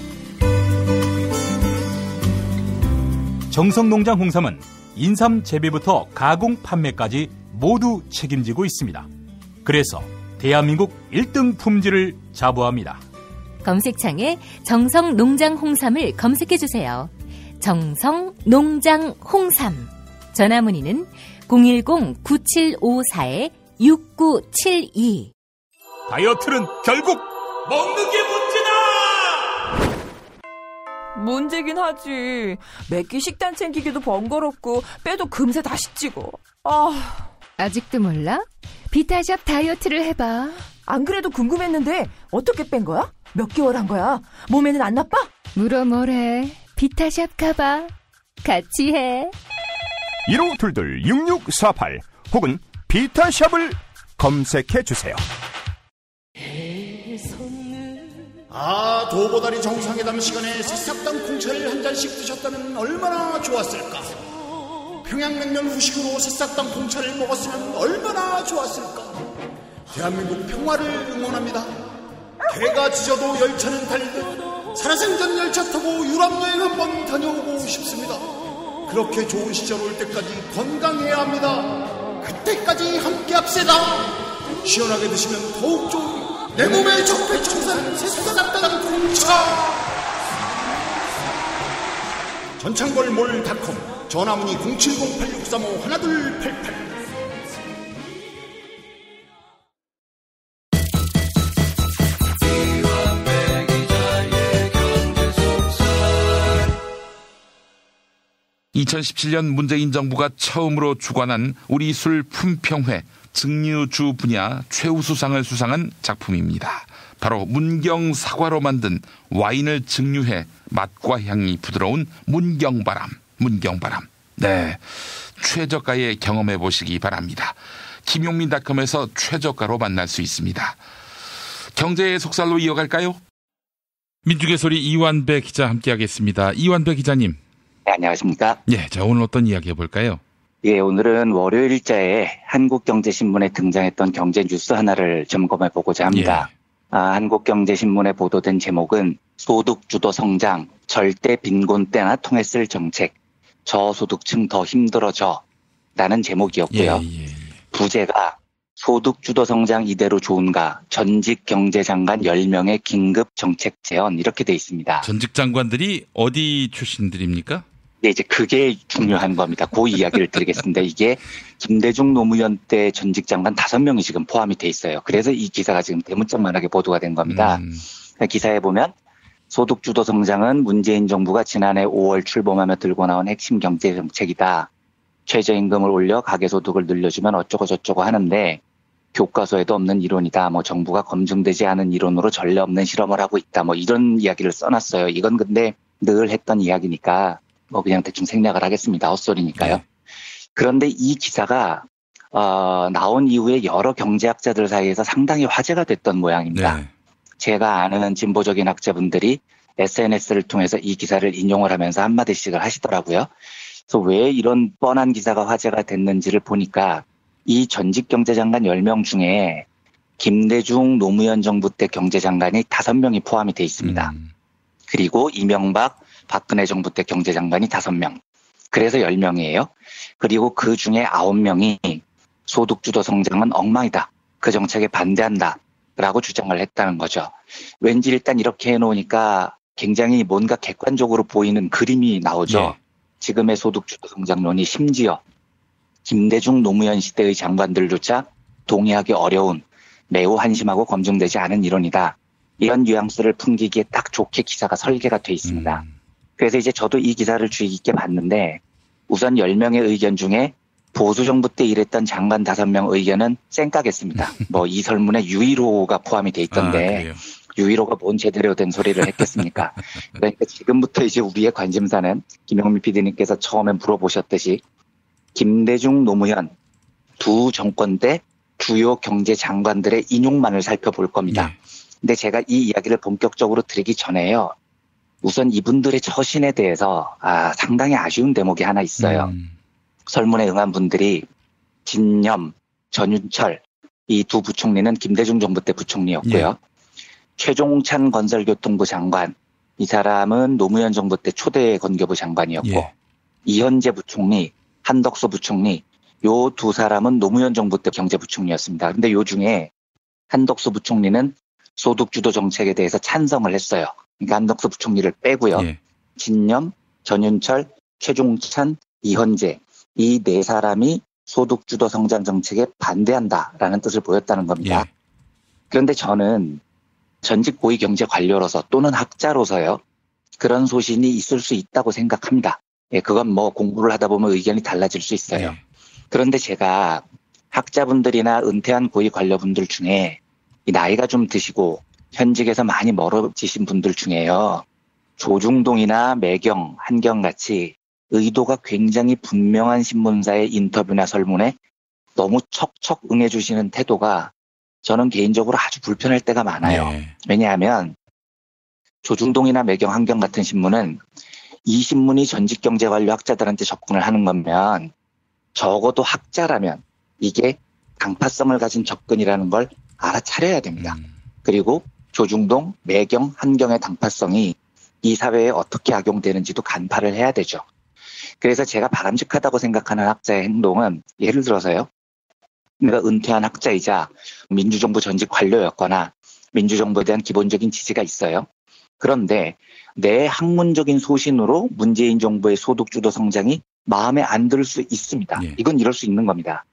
정성농장 홍삼은 인삼 재배부터 가공 판매까지 모두 책임지고 있습니다. 그래서 대한민국 1등 품질을 자부합니다. 검색창에 정성농장 홍삼을 검색해주세요. 정성농장 홍삼. 전화문의는 010-9754-6972. 다이어트는 결국 먹는 게 문제다! 문제긴 하지. 매끼 식단 챙기기도 번거롭고 빼도 금세 다시 찌고. 아직도 몰라? 비타샵 다이어트를 해봐. 안 그래도 궁금했는데 어떻게 뺀 거야? 몇 개월 한 거야? 몸에는 안 나빠? 물어 뭐래. 비타샵 가봐. 같이 해. 1522-6648 혹은 비타샵을 검색해주세요. 도보다리 정상회담 시간에 새싹당 콩차를 한 잔씩 드셨다면 얼마나 좋았을까. 평양냉면 후식으로 새싹당 콩차를 먹었으면 얼마나 좋았을까. 대한민국 평화를 응원합니다. 개가 짖어도 열차는 달리듯 살아생전 열차 타고 유럽여행 한번 다녀오고 싶습니다. 그렇게 좋은 시절 올 때까지 건강해야 합니다. 그때까지 함께 합시다. 시원하게 드시면 더욱 좋은 내 몸의 적폐청산 새싹당 콩차. 전창걸몰닷컴 전화문의 070-8635-1288. (2017년) 문재인 정부가 처음으로 주관한 우리 술 품평회 증류주 분야 최우수상을 수상한 작품입니다. 바로 문경 사과로 만든 와인을 증류해 맛과 향이 부드러운 문경바람. 네, 최저가에 경험해 보시기 바랍니다. 김용민닷컴에서 최저가로 만날 수 있습니다. 경제의 속살로 이어갈까요? 민중의 소리 이완배 기자 함께하겠습니다. 이완배 기자님. 네, 안녕하십니까? 예, 자 오늘 어떤 이야기 해볼까요? 예, 오늘은 월요일자에 한국경제신문에 등장했던 경제 뉴스 하나를 점검해보고자 합니다. 한국경제신문에 보도된 제목은 소득주도 성장, 절대 빈곤 때나 통했을 정책, 저소득층 더 힘들어져 라는 제목이었고요. 부제가 소득주도 성장 이대로 좋은가, 전직 경제장관 10명의 긴급 정책 제언 이렇게 돼 있습니다. 전직 장관들이 어디 출신들입니까? 네, 이제 그게 중요한 겁니다. 그 이야기를 드리겠습니다. 이게 김대중 노무현 때 전직 장관 5명이 지금 포함이 돼 있어요. 그래서 이 기사가 지금 대문짝만하게 보도가 된 겁니다. 기사에 보면 소득주도 성장은 문재인 정부가 지난해 5월 출범하며 들고 나온 핵심 경제 정책이다. 최저임금을 올려 가계소득을 늘려주면 어쩌고 저쩌고 하는데 교과서에도 없는 이론이다. 뭐 정부가 검증되지 않은 이론으로 전례 없는 실험을 하고 있다. 뭐 이런 이야기를 써놨어요. 이건 근데 늘 했던 이야기니까 뭐 그냥 대충 생략을 하겠습니다. 헛소리니까요. 그런데 이 기사가 나온 이후에 여러 경제학자들 사이에서 상당히 화제가 됐던 모양입니다. 제가 아는 진보적인 학자분들이 SNS를 통해서 이 기사를 인용을 하면서 한마디씩을 하시더라고요. 그래서 왜 이런 뻔한 기사가 화제가 됐는지를 보니까 이 전직 경제장관 10명 중에 김대중 노무현 정부 때 경제장관이 5명이 포함이 돼 있습니다. 그리고 이명박 박근혜 정부 때 경제장관이 5명. 그래서 10명이에요. 그리고 그 중에 9명이 소득주도 성장은 엉망이다. 그 정책에 반대한다. 라고 주장을 했다는 거죠. 왠지 일단 이렇게 해놓으니까 굉장히 뭔가 객관적으로 보이는 그림이 나오죠. 지금의 소득주도 성장론이 심지어 김대중 노무현 시대의 장관들조차 동의하기 어려운 매우 한심하고 검증되지 않은 이론이다. 이런 뉘앙스를 풍기기에 딱 좋게 기사가 설계가 돼 있습니다. 그래서 이제 저도 이 기사를 주의 깊게 봤는데 우선 10명의 의견 중에 보수정부 때 일했던 장관 5명 의견은 쌩까겠습니다. 뭐 이 설문에 유일호가 포함이 돼 있던데 유일호가 뭔 제대로 된 소리를 했겠습니까? 그러니까 지금부터 이제 우리의 관심사는 김영민 PD님께서 처음에 물어보셨듯이 김대중 노무현 두 정권 때 주요 경제 장관들의 인용만을 살펴볼 겁니다. 근데 제가 이 이야기를 본격적으로 드리기 전에요. 우선 이분들의 처신에 대해서 상당히 아쉬운 대목이 하나 있어요. 설문에 응한 분들이 진념, 전윤철 이 두 부총리는 김대중 정부 때 부총리였고요. 최종찬 건설교통부 장관 이 사람은 노무현 정부 때 초대 건교부 장관이었고 이현재 부총리, 한덕수 부총리 요 두 사람은 노무현 정부 때 경제부총리였습니다. 그런데 요 중에 한덕수 부총리는 소득주도 정책에 대해서 찬성을 했어요. 그러니까 한덕수 부총리를 빼고요. 진념, 전윤철, 최종찬, 이현재 이 네 사람이 소득주도 성장 정책에 반대한다라는 뜻을 보였다는 겁니다. 그런데 저는 전직 고위 경제 관료로서 또는 학자로서요. 그런 소신이 있을 수 있다고 생각합니다. 그건 뭐 공부를 하다 보면 의견이 달라질 수 있어요. 그런데 제가 학자분들이나 은퇴한 고위 관료분들 중에 이 나이가 좀 드시고 현직에서 많이 멀어지신 분들 중에요. 조중동이나 매경, 한경같이 의도가 굉장히 분명한 신문사의 인터뷰나 설문에 너무 척척 응해주시는 태도가 저는 개인적으로 아주 불편할 때가 많아요. 왜냐하면 조중동이나 매경, 한경 같은 신문은 이 신문이 전직 경제관료 학자들한테 접근을 하는 거면 적어도 학자라면 이게 강파성을 가진 접근이라는 걸 알아차려야 됩니다. 그리고 조중동, 매경, 한경의 강파성이 이 사회에 어떻게 악용되는지도 간파를 해야 되죠. 그래서 제가 바람직하다고 생각하는 학자의 행동은 예를 들어서요. 내가 은퇴한 학자이자 민주정부 전직 관료였거나 민주정부에 대한 기본적인 지지가 있어요. 그런데 내 학문적인 소신으로 문재인 정부의 소득주도 성장이 마음에 안 들 수 있습니다. 이건 이럴 수 있는 겁니다.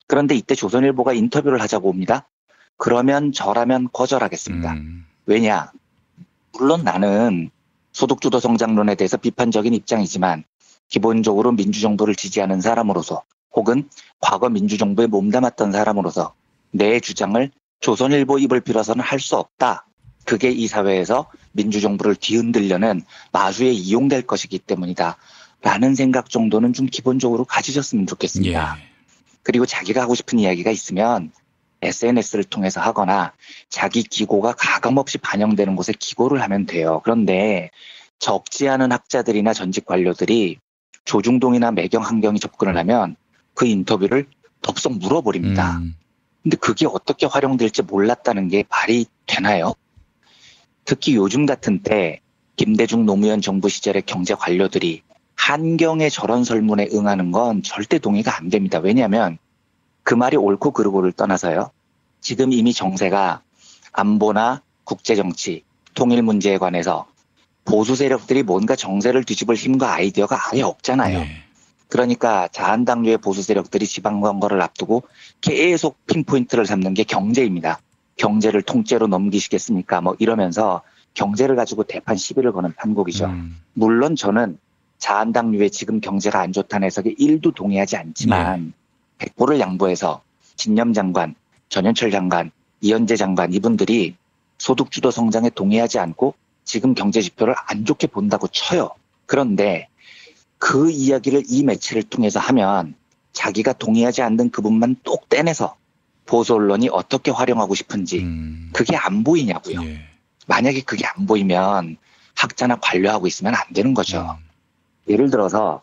그런데 이때 조선일보가 인터뷰를 하자고 옵니다. 그러면 저라면 거절하겠습니다. 왜냐? 물론 나는 소득주도 성장론에 대해서 비판적인 입장이지만 기본적으로 민주정부를 지지하는 사람으로서 혹은 과거 민주정부에 몸담았던 사람으로서 내 주장을 조선일보 입을 빌어서는 할 수 없다. 그게 이 사회에서 민주정부를 뒤흔들려는 마수에 이용될 것이기 때문이다. 라는 생각 정도는 좀 기본적으로 가지셨으면 좋겠습니다. 그리고 자기가 하고 싶은 이야기가 있으면 SNS를 통해서 하거나 자기 기고가 가감없이 반영되는 곳에 기고를 하면 돼요. 그런데 적지 않은 학자들이나 전직 관료들이 조중동이나 매경 한경이 접근을 하면 그 인터뷰를 덥석 물어버립니다. 근데 그게 어떻게 활용될지 몰랐다는 게 말이 되나요? 특히 요즘 같은 때 김대중 노무현 정부 시절의 경제 관료들이 한경의 저런 설문에 응하는 건 절대 동의가 안 됩니다. 왜냐하면 그 말이 옳고 그르고를 떠나서요. 지금 이미 정세가 안보나 국제정치, 통일 문제에 관해서 보수 세력들이 뭔가 정세를 뒤집을 힘과 아이디어가 아예 없잖아요. 네. 그러니까 자한당류의 보수 세력들이 지방선거를 앞두고 계속 핀포인트를 잡는 게 경제입니다. 경제를 통째로 넘기시겠습니까? 뭐 이러면서 경제를 가지고 대판 시비를 거는 판국이죠. 물론 저는 자한당류의 지금 경제가 안 좋다는 해석에 1도 동의하지 않지만 백보를 양보해서 진념 장관, 전현철 장관, 이현재 장관 이분들이 소득주도 성장에 동의하지 않고 지금 경제 지표를 안 좋게 본다고 쳐요. 그런데 그 이야기를 이 매체를 통해서 하면 자기가 동의하지 않는 그 부분만 똑 떼내서 보수 언론이 어떻게 활용하고 싶은지 그게 안 보이냐고요. 만약에 그게 안 보이면 학자나 관료하고 있으면 안 되는 거죠. 예를 들어서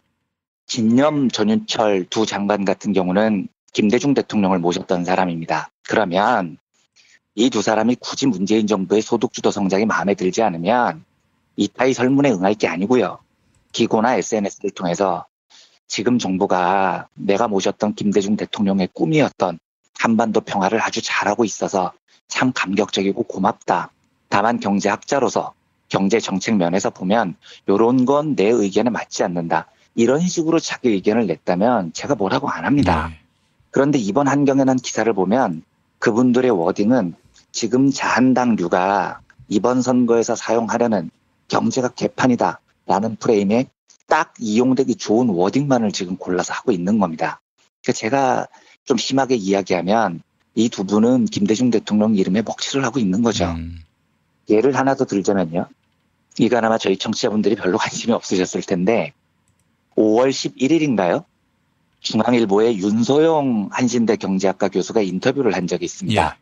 진념, 전윤철 두 장관 같은 경우는 김대중 대통령을 모셨던 사람입니다. 그러면 이 두 사람이 굳이 문재인 정부의 소득주도 성장이 마음에 들지 않으면 이따위 설문에 응할 게 아니고요. 기고나 SNS를 통해서 지금 정부가 내가 모셨던 김대중 대통령의 꿈이었던 한반도 평화를 아주 잘하고 있어서 참 감격적이고 고맙다. 다만 경제학자로서 경제 정책 면에서 보면 이런 건 내 의견에 맞지 않는다. 이런 식으로 자기 의견을 냈다면 제가 뭐라고 안 합니다. 그런데 이번 한경에 난 기사를 보면 그분들의 워딩은 지금 자한당류가 이번 선거에서 사용하려는 경제가 개판이다 라는 프레임에 딱 이용되기 좋은 워딩만을 지금 골라서 하고 있는 겁니다. 그러니까 제가 좀 심하게 이야기하면 이 두 분은 김대중 대통령 이름에 먹칠을 하고 있는 거죠. 예를 하나 더 들자면요. 이건 아마 저희 청취자분들이 별로 관심이 없으셨을 텐데 5월 11일인가요? 중앙일보의 윤소영 한신대 경제학과 교수가 인터뷰를 한 적이 있습니다.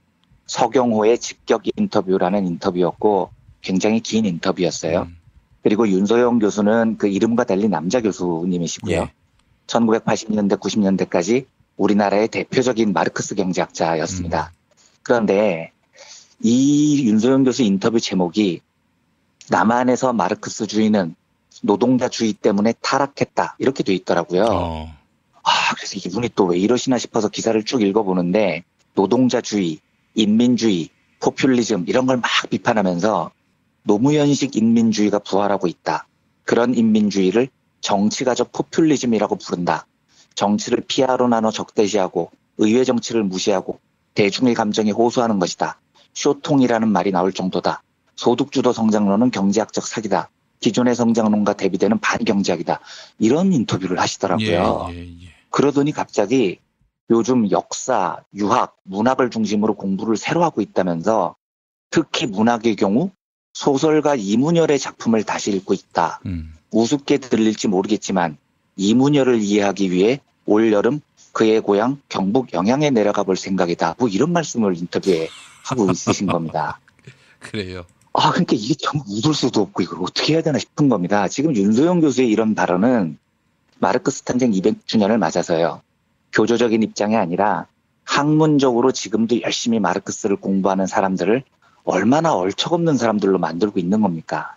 서경호의 직격 인터뷰라는 인터뷰였고 굉장히 긴 인터뷰였어요. 그리고 윤소영 교수는 그 이름과 달리 남자 교수님이시고요. 1980년대, 90년대까지 우리나라의 대표적인 마르크스 경제학자였습니다. 그런데 이 윤소영 교수 인터뷰 제목이 남한에서 마르크스주의는 노동자주의 때문에 타락했다 이렇게 돼 있더라고요. 그래서 이분이 또 왜 이러시나 싶어서 기사를 쭉 읽어보는데 노동자주의, 인민주의, 포퓰리즘 이런 걸 막 비판하면서 노무현식 인민주의가 부활하고 있다. 그런 인민주의를 정치가적 포퓰리즘이라고 부른다. 정치를 피아로 나눠 적대시하고 의회 정치를 무시하고 대중의 감정에 호소하는 것이다. 쇼통이라는 말이 나올 정도다. 소득주도 성장론은 경제학적 사기다. 기존의 성장론과 대비되는 반경제학이다. 이런 인터뷰를 하시더라고요. 그러더니 갑자기 요즘 역사, 유학, 문학을 중심으로 공부를 새로 하고 있다면서 특히 문학의 경우 소설가 이문열의 작품을 다시 읽고 있다. 우습게 들릴지 모르겠지만 이문열을 이해하기 위해 올여름 그의 고향 경북 영양에 내려가 볼 생각이다. 뭐 이런 말씀을 인터뷰에 하고 있으신 겁니다. 그래요. 그러니까 이게 참 웃을 수도 없고 이걸 어떻게 해야 되나 싶은 겁니다. 지금 윤소영 교수의 이런 발언은 마르크스 탄생 200주년을 맞아서요. 교조적인 입장이 아니라 학문적으로 지금도 열심히 마르크스를 공부하는 사람들을 얼마나 얼척없는 사람들로 만들고 있는 겁니까?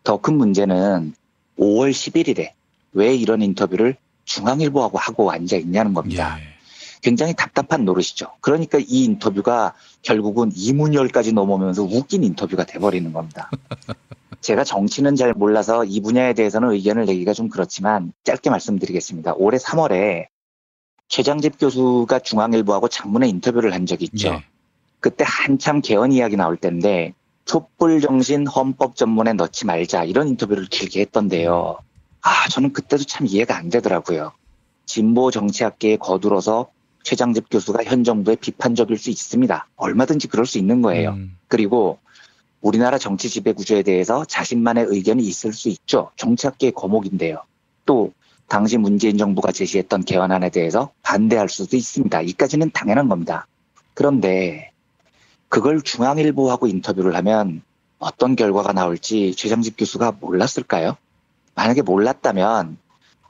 더 큰 문제는 5월 11일에 왜 이런 인터뷰를 중앙일보하고 하고 앉아 있냐는 겁니다. 굉장히 답답한 노릇이죠. 그러니까 이 인터뷰가 결국은 이문열까지 넘어오면서 웃긴 인터뷰가 돼버리는 겁니다. 제가 정치는 잘 몰라서 이 분야에 대해서는 의견을 내기가 좀 그렇지만 짧게 말씀드리겠습니다. 올해 3월에 최장집 교수가 중앙일보하고 장문의 인터뷰를 한 적이 있죠. 그때 한참 개헌 이야기 나올 때인데 촛불 정신 헌법 전문에 넣지 말자 이런 인터뷰를 길게 했던데요. 저는 그때도 참 이해가 안 되더라고요. 진보 정치학계에 거들어서 최장집 교수가 현 정부에 비판적일 수 있습니다. 얼마든지 그럴 수 있는 거예요. 그리고 우리나라 정치 지배 구조에 대해서 자신만의 의견이 있을 수 있죠. 정치학계의 거목인데요. 또 당시 문재인 정부가 제시했던 개헌안에 대해서 반대할 수도 있습니다. 이까지는 당연한 겁니다. 그런데 그걸 중앙일보하고 인터뷰를 하면 어떤 결과가 나올지 최장집 교수가 몰랐을까요? 만약에 몰랐다면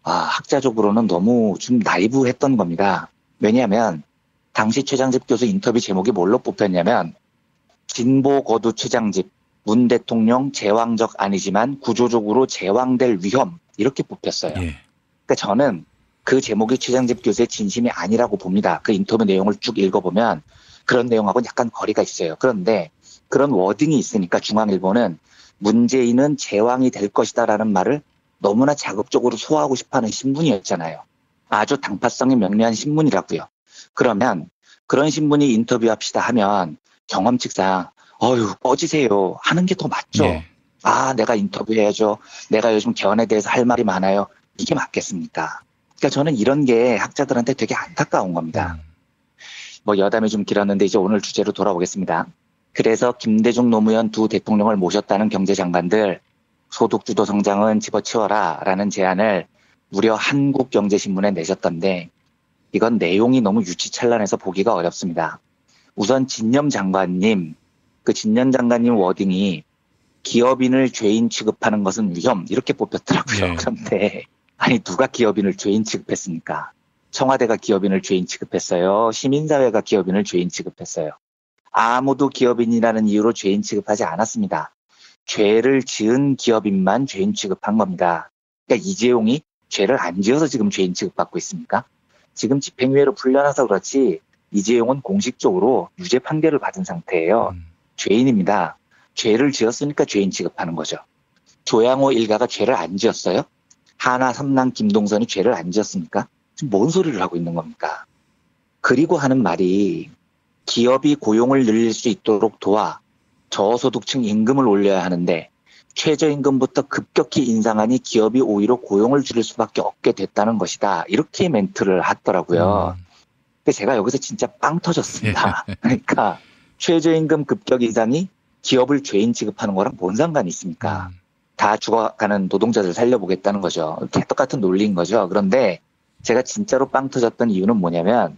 학자적으로는 너무 좀 나이브했던 겁니다. 왜냐하면 당시 최장집 교수 인터뷰 제목이 뭘로 뽑혔냐면 진보 거두 최장집, 문 대통령 제왕적 아니지만 구조적으로 제왕될 위험 이렇게 뽑혔어요. 그러니까 저는 그 제목이 최장집 교수의 진심이 아니라고 봅니다. 그 인터뷰 내용을 쭉 읽어보면 그런 내용하고는 약간 거리가 있어요. 그런데 그런 워딩이 있으니까 중앙일보는 문재인은 제왕이 될 것이다라는 말을 너무나 자극적으로 소화하고 싶어하는 신문이었잖아요. 아주 당파성이 명료한 신문이라고요. 그러면 그런 신문이 인터뷰합시다 하면 경험칙상 꺼지세요 하는 게 더 맞죠. 내가 인터뷰해야죠. 내가 요즘 개헌에 대해서 할 말이 많아요. 이게 맞겠습니까? 그러니까 저는 이런 게 학자들한테 되게 안타까운 겁니다. 여담이 좀 길었는데 이제 오늘 주제로 돌아오겠습니다. 그래서 김대중 노무현 두 대통령을 모셨다는 경제장관들 소득주도 성장은 집어치워라 라는 제안을 무려 한국경제신문에 내셨던데 이건 내용이 너무 유치찬란해서 보기가 어렵습니다. 우선 진념 장관님, 그 진념 장관님 워딩이 기업인을 죄인 취급하는 것은 위험 이렇게 뽑혔더라고요. 그런데 아니 누가 기업인을 죄인 취급했습니까? 청와대가 기업인을 죄인 취급했어요. 시민사회가 기업인을 죄인 취급했어요. 아무도 기업인이라는 이유로 죄인 취급하지 않았습니다. 죄를 지은 기업인만 죄인 취급한 겁니다. 그러니까 이재용이 죄를 안 지어서 지금 죄인 취급받고 있습니까? 지금 집행유예로 풀려나서 그렇지 이재용은 공식적으로 유죄 판결을 받은 상태예요. 죄인입니다. 죄를 지었으니까 죄인 취급하는 거죠. 조양호 일가가 죄를 안 지었어요? 하나 삼남 김동선이 죄를 안 지었습니까? 지금 뭔 소리를 하고 있는 겁니까? 그리고 하는 말이 기업이 고용을 늘릴 수 있도록 도와 저소득층 임금을 올려야 하는데 최저임금부터 급격히 인상하니 기업이 오히려 고용을 줄일 수밖에 없게 됐다는 것이다. 이렇게 멘트를 하더라고요. 근데 제가 여기서 진짜 빵 터졌습니다. 그러니까 최저임금 급격 인상이 기업을 죄인 취급하는 거랑 뭔 상관이 있습니까? 다 죽어가는 노동자들 살려보겠다는 거죠. 똑같은 논리인 거죠. 그런데 제가 진짜로 빵 터졌던 이유는 뭐냐면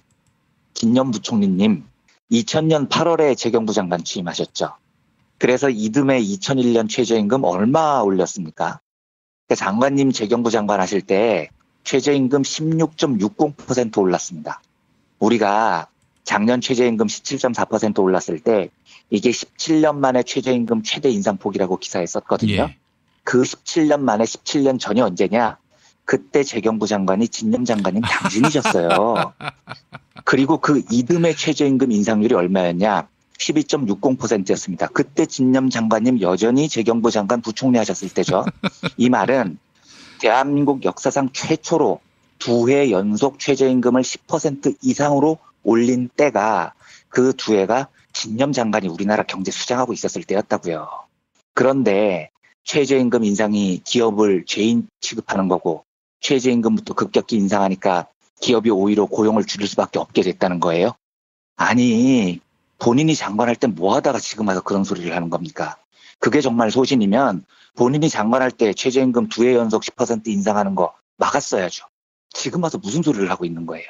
김년 부총리님 2000년 8월에 재경부 장관 취임하셨죠. 그래서 이듬해 2001년 최저임금 얼마 올렸습니까? 그러니까 장관님 재경부 장관 하실 때 최저임금 16.60% 올랐습니다. 우리가 작년 최저임금 17.4% 올랐을 때 이게 17년 만에 최저임금 최대 인상폭이라고 기사에 썼거든요. 그 17년 만에 17년 전이 언제냐? 그때 재경부 장관이 진념 장관님 당신이셨어요. 그리고 그 이듬해 최저임금 인상률이 얼마였냐? 12.60%였습니다. 그때 진념 장관님 여전히 재경부 장관 부총리 하셨을 때죠. 이 말은 대한민국 역사상 최초로 2해 연속 최저임금을 10% 이상으로 올린 때가 그 2해가 진념 장관이 우리나라 경제 수장하고 있었을 때였다고요. 그런데 최저임금 인상이 기업을 죄인 취급하는 거고 최저임금부터 급격히 인상하니까 기업이 오히려 고용을 줄일 수밖에 없게 됐다는 거예요. 아니 본인이 장관할 때 뭐 하다가 지금 와서 그런 소리를 하는 겁니까? 그게 정말 소신이면 본인이 장관할 때 최저임금 2해 연속 10% 인상하는 거 막았어야죠. 지금 와서 무슨 소리를 하고 있는 거예요.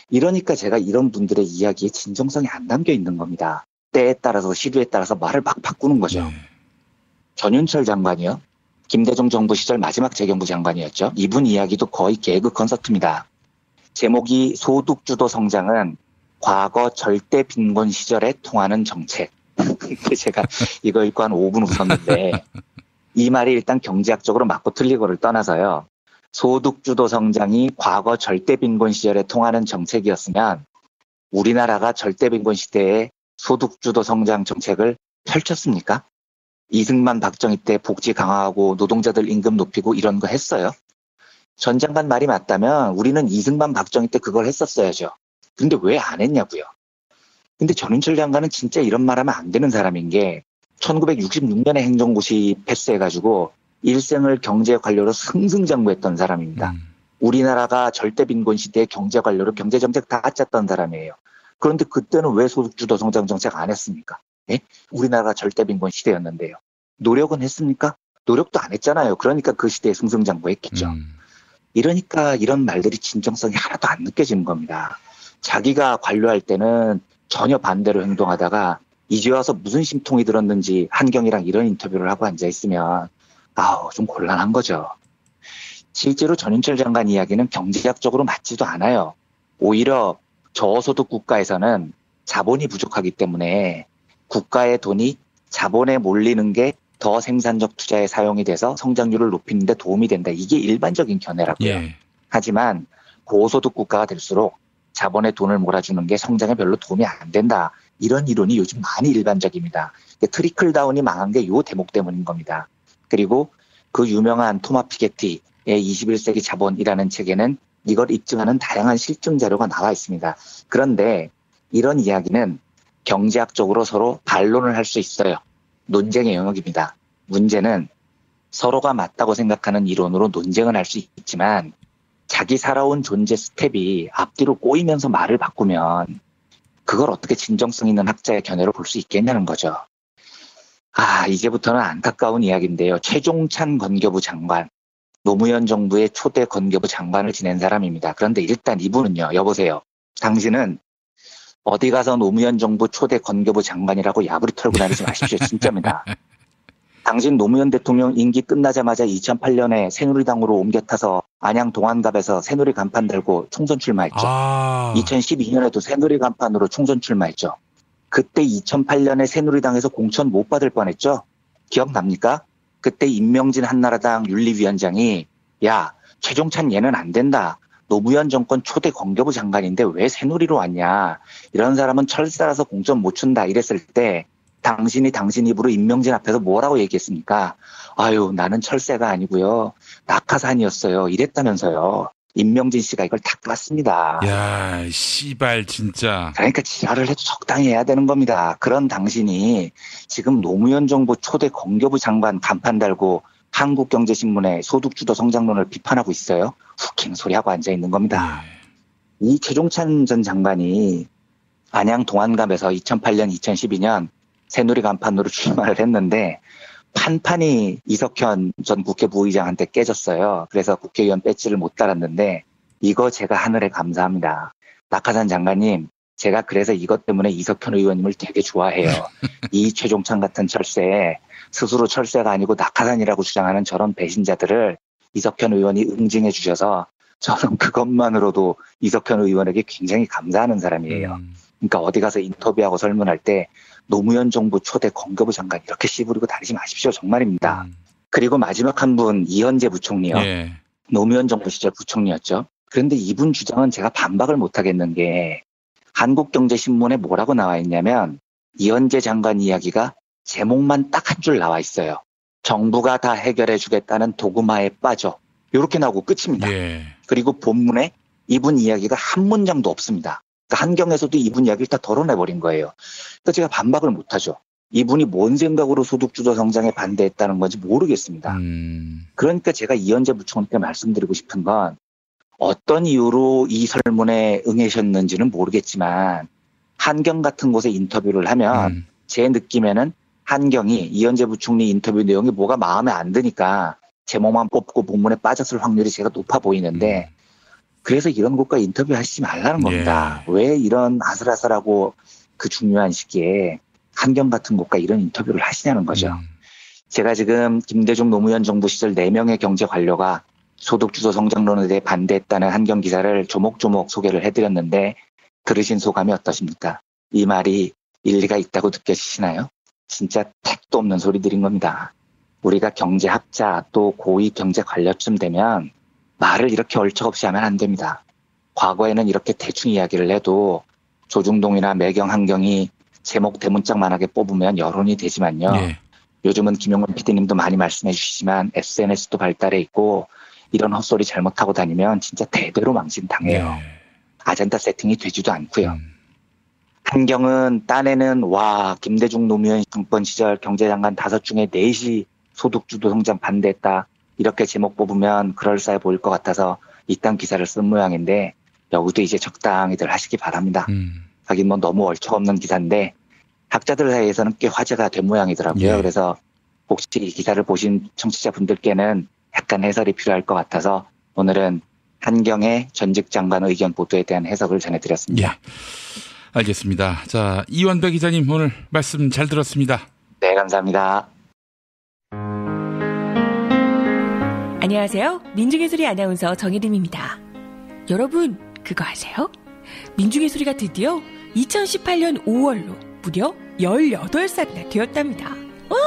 이러니까 제가 이런 분들의 이야기에 진정성이 안 담겨 있는 겁니다. 때에 따라서 시류에 따라서 말을 막 바꾸는 거죠. 전윤철 장관이요. 김대중 정부 시절 마지막 재경부 장관이었죠. 이분 이야기도 거의 개그 콘서트입니다. 제목이 소득주도 성장은 과거 절대 빈곤 시절에 통하는 정책. 제가 이거 읽고 한 5분 웃었는데 이 말이 일단 경제학적으로 맞고 틀리고를 떠나서요. 소득주도 성장이 과거 절대 빈곤 시절에 통하는 정책이었으면 우리나라가 절대 빈곤 시대에 소득주도 성장 정책을 펼쳤습니까? 이승만 박정희 때 복지 강화하고 노동자들 임금 높이고 이런 거 했어요? 전 장관 말이 맞다면 우리는 이승만 박정희 때 그걸 했었어야죠. 근데 왜 안 했냐고요. 근데 전윤철 장관은 진짜 이런 말하면 안 되는 사람인 게 1966년에 행정고시 패스해가지고 일생을 경제 관료로 승승장구했던 사람입니다. 우리나라가 절대 빈곤 시대에 경제 관료로 경제정책 다 짰던 사람이에요. 그런데 그때는 왜 소득주도 성장 정책 안 했습니까? 예? 우리나라가 절대 빈곤 시대였는데요. 노력은 했습니까? 노력도 안 했잖아요. 그러니까 그 시대에 승승장구했겠죠. 이러니까 이런 말들이 진정성이 하나도 안 느껴지는 겁니다. 자기가 관료할 때는 전혀 반대로 행동하다가 이제 와서 무슨 심통이 들었는지 한경이랑 이런 인터뷰를 하고 앉아있으면 좀 곤란한 거죠. 실제로 전인철 장관 이야기는 경제학적으로 맞지도 않아요. 오히려 저소득 국가에서는 자본이 부족하기 때문에 국가의 돈이 자본에 몰리는 게 더 생산적 투자에 사용이 돼서 성장률을 높이는 데 도움이 된다. 이게 일반적인 견해라고요. 예. 하지만 고소득 국가가 될수록 자본에 돈을 몰아주는 게 성장에 별로 도움이 안 된다. 이런 이론이 요즘 많이 일반적입니다. 트리클 다운이 망한 게 이 대목 때문인 겁니다. 그리고 그 유명한 토마 피게티의 21세기 자본이라는 책에는 이걸 입증하는 다양한 실증 자료가 나와 있습니다. 그런데 이런 이야기는 경제학적으로 서로 반론을 할 수 있어요. 논쟁의 영역입니다. 문제는 서로가 맞다고 생각하는 이론으로 논쟁은 할 수 있지만 자기 살아온 존재 스텝이 앞뒤로 꼬이면서 말을 바꾸면 그걸 어떻게 진정성 있는 학자의 견해로 볼 수 있겠냐는 거죠. 이제부터는 안타까운 이야기인데요. 최종찬 건교부 장관, 노무현 정부의 초대 건교부 장관을 지낸 사람입니다. 그런데 일단 이분은요. 여보세요. 당신은 어디 가서 노무현 정부 초대 건교부 장관이라고 야부리 털고 다니지 마십시오. 진짜입니다. 당신 노무현 대통령 임기 끝나자마자 2008년에 새누리당으로 옮겨 타서 안양 동안갑에서 새누리 간판 달고 총선 출마했죠. 2012년에도 새누리 간판으로 총선 출마했죠. 그때 2008년에 새누리당에서 공천 못 받을 뻔했죠. 기억납니까? 그때 임명진 한나라당 윤리위원장이 야, 최종찬 얘는 안 된다. 노무현 정권 초대 건교부 장관인데 왜 새누리로 왔냐. 이런 사람은 철새라서 공천 못 준다. 이랬을 때 당신이 당신 입으로 임명진 앞에서 뭐라고 얘기했습니까? 나는 철새가 아니고요. 낙하산이었어요. 이랬다면서요. 임명진 씨가 이걸 다 깠습니다. 야, 씨발 진짜. 그러니까 지랄을 해도 적당히 해야 되는 겁니다. 그런 당신이 지금 노무현 정부 초대 건교부 장관 간판 달고 한국경제신문에 소득주도 성장론을 비판하고 있어요. 후킹 소리하고 앉아있는 겁니다. 이 최종찬 전 장관이 안양 동안갑에서 2008년, 2012년 새누리 간판으로 출마를 했는데 판판이 이석현 전 국회 부의장한테 깨졌어요. 그래서 국회의원 배지를 못 달았는데 이거 제가 하늘에 감사합니다. 낙하산 장관님, 제가 그래서 이것 때문에 이석현 의원님을 되게 좋아해요. 이 최종찬 같은 철새, 스스로 철새가 아니고 낙하산이라고 주장하는 저런 배신자들을 이석현 의원이 응징해 주셔서 저는 그것만으로도 이석현 의원에게 굉장히 감사하는 사람이에요. 그러니까 어디 가서 인터뷰하고 설문할 때 노무현 정부 초대 건교부 장관 이렇게 씨부리고 다니지 마십시오. 정말입니다. 그리고 마지막 한 분 이현재 부총리요. 노무현 정부 시절 부총리였죠. 그런데 이분 주장은 제가 반박을 못하겠는 게 한국경제신문에 뭐라고 나와 있냐면 이현재 장관 이야기가 제목만 딱 한 줄 나와 있어요. 정부가 다 해결해 주겠다는 도구마에 빠져. 이렇게 나오고 끝입니다. 그리고 본문에 이분 이야기가 한 문장도 없습니다. 그러니까 한경에서도 이분 이야기를 다 덜어내버린 거예요. 그러니까 제가 반박을 못하죠. 이분이 뭔 생각으로 소득주도 성장에 반대했다는 건지 모르겠습니다. 그러니까 제가 이현재 부총리께 말씀드리고 싶은 건 어떤 이유로 이 설문에 응하셨는지는 모르겠지만 한경 같은 곳에 인터뷰를 하면 제 느낌에는 한경이 이현재 부총리 인터뷰 내용이 뭐가 마음에 안 드니까 제목만 뽑고 본문에 빠졌을 확률이 제가 높아 보이는데 그래서 이런 곳과 인터뷰 하시지 말라는 겁니다. 왜 이런 아슬아슬하고 그 중요한 시기에 한경 같은 곳과 이런 인터뷰를 하시냐는 거죠. 제가 지금 김대중 노무현 정부 시절 4명의 경제 관료가 소득주도 성장론에 대해 반대했다는 한경 기사를 조목조목 소개를 해드렸는데 들으신 소감이 어떠십니까? 이 말이 일리가 있다고 느껴지시나요? 진짜 택도 없는 소리들인 겁니다. 우리가 경제학자 또 고위 경제 관료쯤 되면 말을 이렇게 얼척없이 하면 안 됩니다. 과거에는 이렇게 대충 이야기를 해도 조중동이나 매경 한경이 제목 대문짝만하게 뽑으면 여론이 되지만요. 요즘은 김용문 PD님도 많이 말씀해 주시지만 SNS도 발달해 있고 이런 헛소리 잘못하고 다니면 진짜 대대로 망신당해요. 아젠다 세팅이 되지도 않고요. 한경은 딴에는 김대중 노무현 정권 시절 경제장관 5 중에 4시 소득주도 성장 반대했다. 이렇게 제목 뽑으면 그럴싸해 보일 것 같아서 이딴 기사를 쓴 모양인데 여기도 이제 적당히들 하시기 바랍니다. 하긴 뭐 너무 얼척없는 기사인데 학자들 사이에서는 꽤 화제가 된 모양이더라고요. 그래서 혹시 이 기사를 보신 청취자분들께는 약간 해설이 필요할 것 같아서 오늘은 한경의 전직 장관 의견 보도에 대한 해석을 전해드렸습니다. 예, 알겠습니다. 자, 이완배 기자님 오늘 말씀 잘 들었습니다. 네, 감사합니다. 안녕하세요. 민중의 소리 아나운서 정혜림입니다. 여러분, 그거 아세요? 민중의 소리가 드디어 2018년 5월로 무려 18살이나 되었답니다. 와!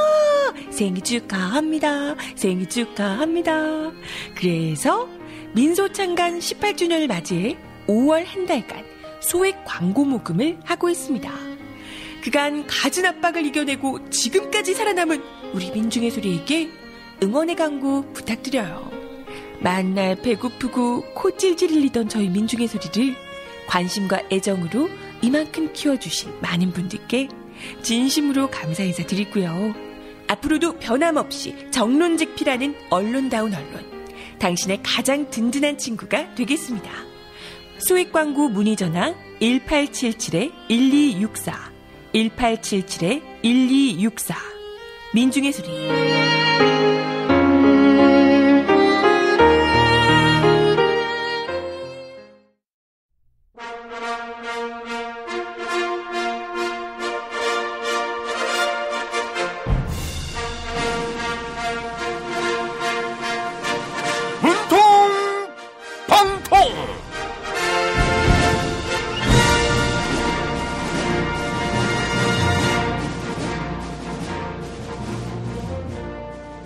생일 축하합니다. 생일 축하합니다. 그래서 민소창간 18주년을 맞이해 5월 한 달간 소액 광고 모금을 하고 있습니다. 그간 갖은 압박을 이겨내고 지금까지 살아남은 우리 민중의 소리에게 응원의 강구 부탁드려요. 만날 배고프고 코 찔찔 흘리던 저희 민중의 소리를 관심과 애정으로 이만큼 키워주신 많은 분들께 진심으로 감사 인사 드리고요. 앞으로도 변함없이 정론직필하는 언론다운 언론, 당신의 가장 든든한 친구가 되겠습니다. 소액 광고 문의 전화 1877-1264 1877-1264 민중의 소리.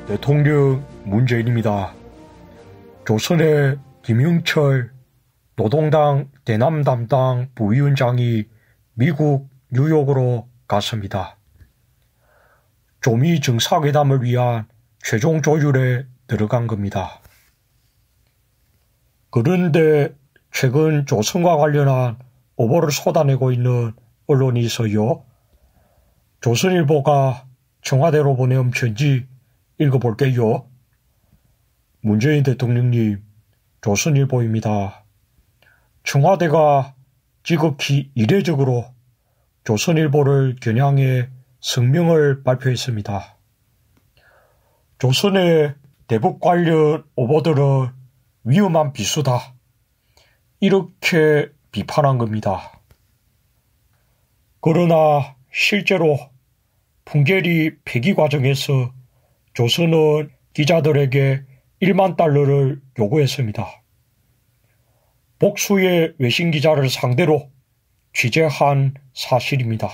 대통령 문재인입니다. 조선의 김영철 노동당 대남 담당 부위원장이 미국 뉴욕으로 갔습니다. 조미 정상회담을 위한 최종 조율에 들어간 겁니다. 그런데 최근 조선과 관련한 오보를 쏟아내고 있는 언론이 있어요. 조선일보가 청와대로 보내온 편지 읽어볼게요. 문재인 대통령님, 조선일보입니다. 청와대가 지극히 이례적으로 조선일보를 겨냥해 성명을 발표했습니다. 조선의 대북 관련 오보들은 위험한 비수다. 이렇게 비판한 겁니다. 그러나 실제로 풍계리 폐기 과정에서 조선은 기자들에게 1만 달러를 요구했습니다. 복수의 외신 기자를 상대로 취재한 사실입니다.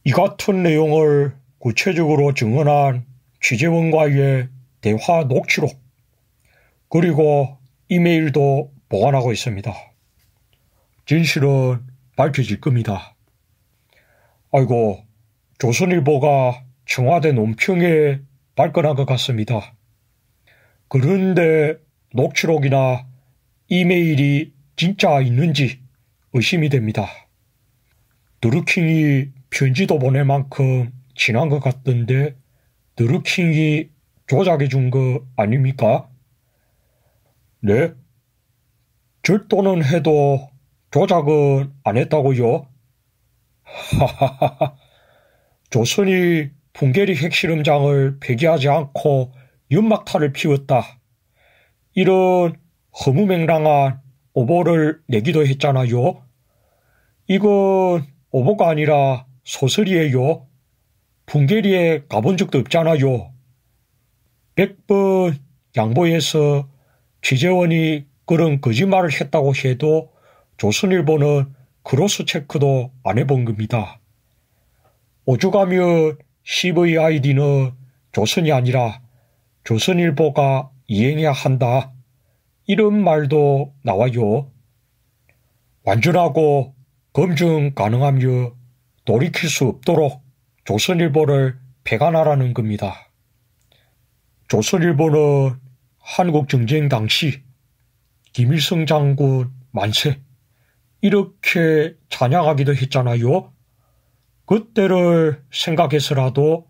이 같은 내용을 구체적으로 증언한 취재원과의 대화 녹취록 그리고 이메일도 보관하고 있습니다. 진실은 밝혀질 겁니다. 아이고, 조선일보가 청와대 논평에 발끈한 것 같습니다. 그런데 녹취록이나 이메일이 진짜 있는지 의심이 됩니다. 드루킹이 편지도 보낼 만큼 친한 것 같던데 드루킹이 조작해 준 거 아닙니까? 네? 절도는 해도 조작은 안 했다고요? 하하하하. 조선이 풍계리 핵실험장을 폐기하지 않고 연막탄을 피웠다. 이런 허무맹랑한 오보를 내기도 했잖아요. 이건 오보가 아니라 소설이에요. 풍계리에 가본 적도 없잖아요. 100번 양보해서 취재원이 그런 거짓말을 했다고 해도 조선일보는 크로스 체크도 안 해본 겁니다. 오죽하면 CVID는 조선이 아니라 조선일보가 이행해야 한다. 이런 말도 나와요. 완전하고 검증 가능하며 돌이킬 수 없도록 조선일보를 폐간하라는 겁니다. 조선일보는 한국정쟁 당시 김일성 장군 만세 이렇게 찬양하기도 했잖아요. 그때를 생각해서라도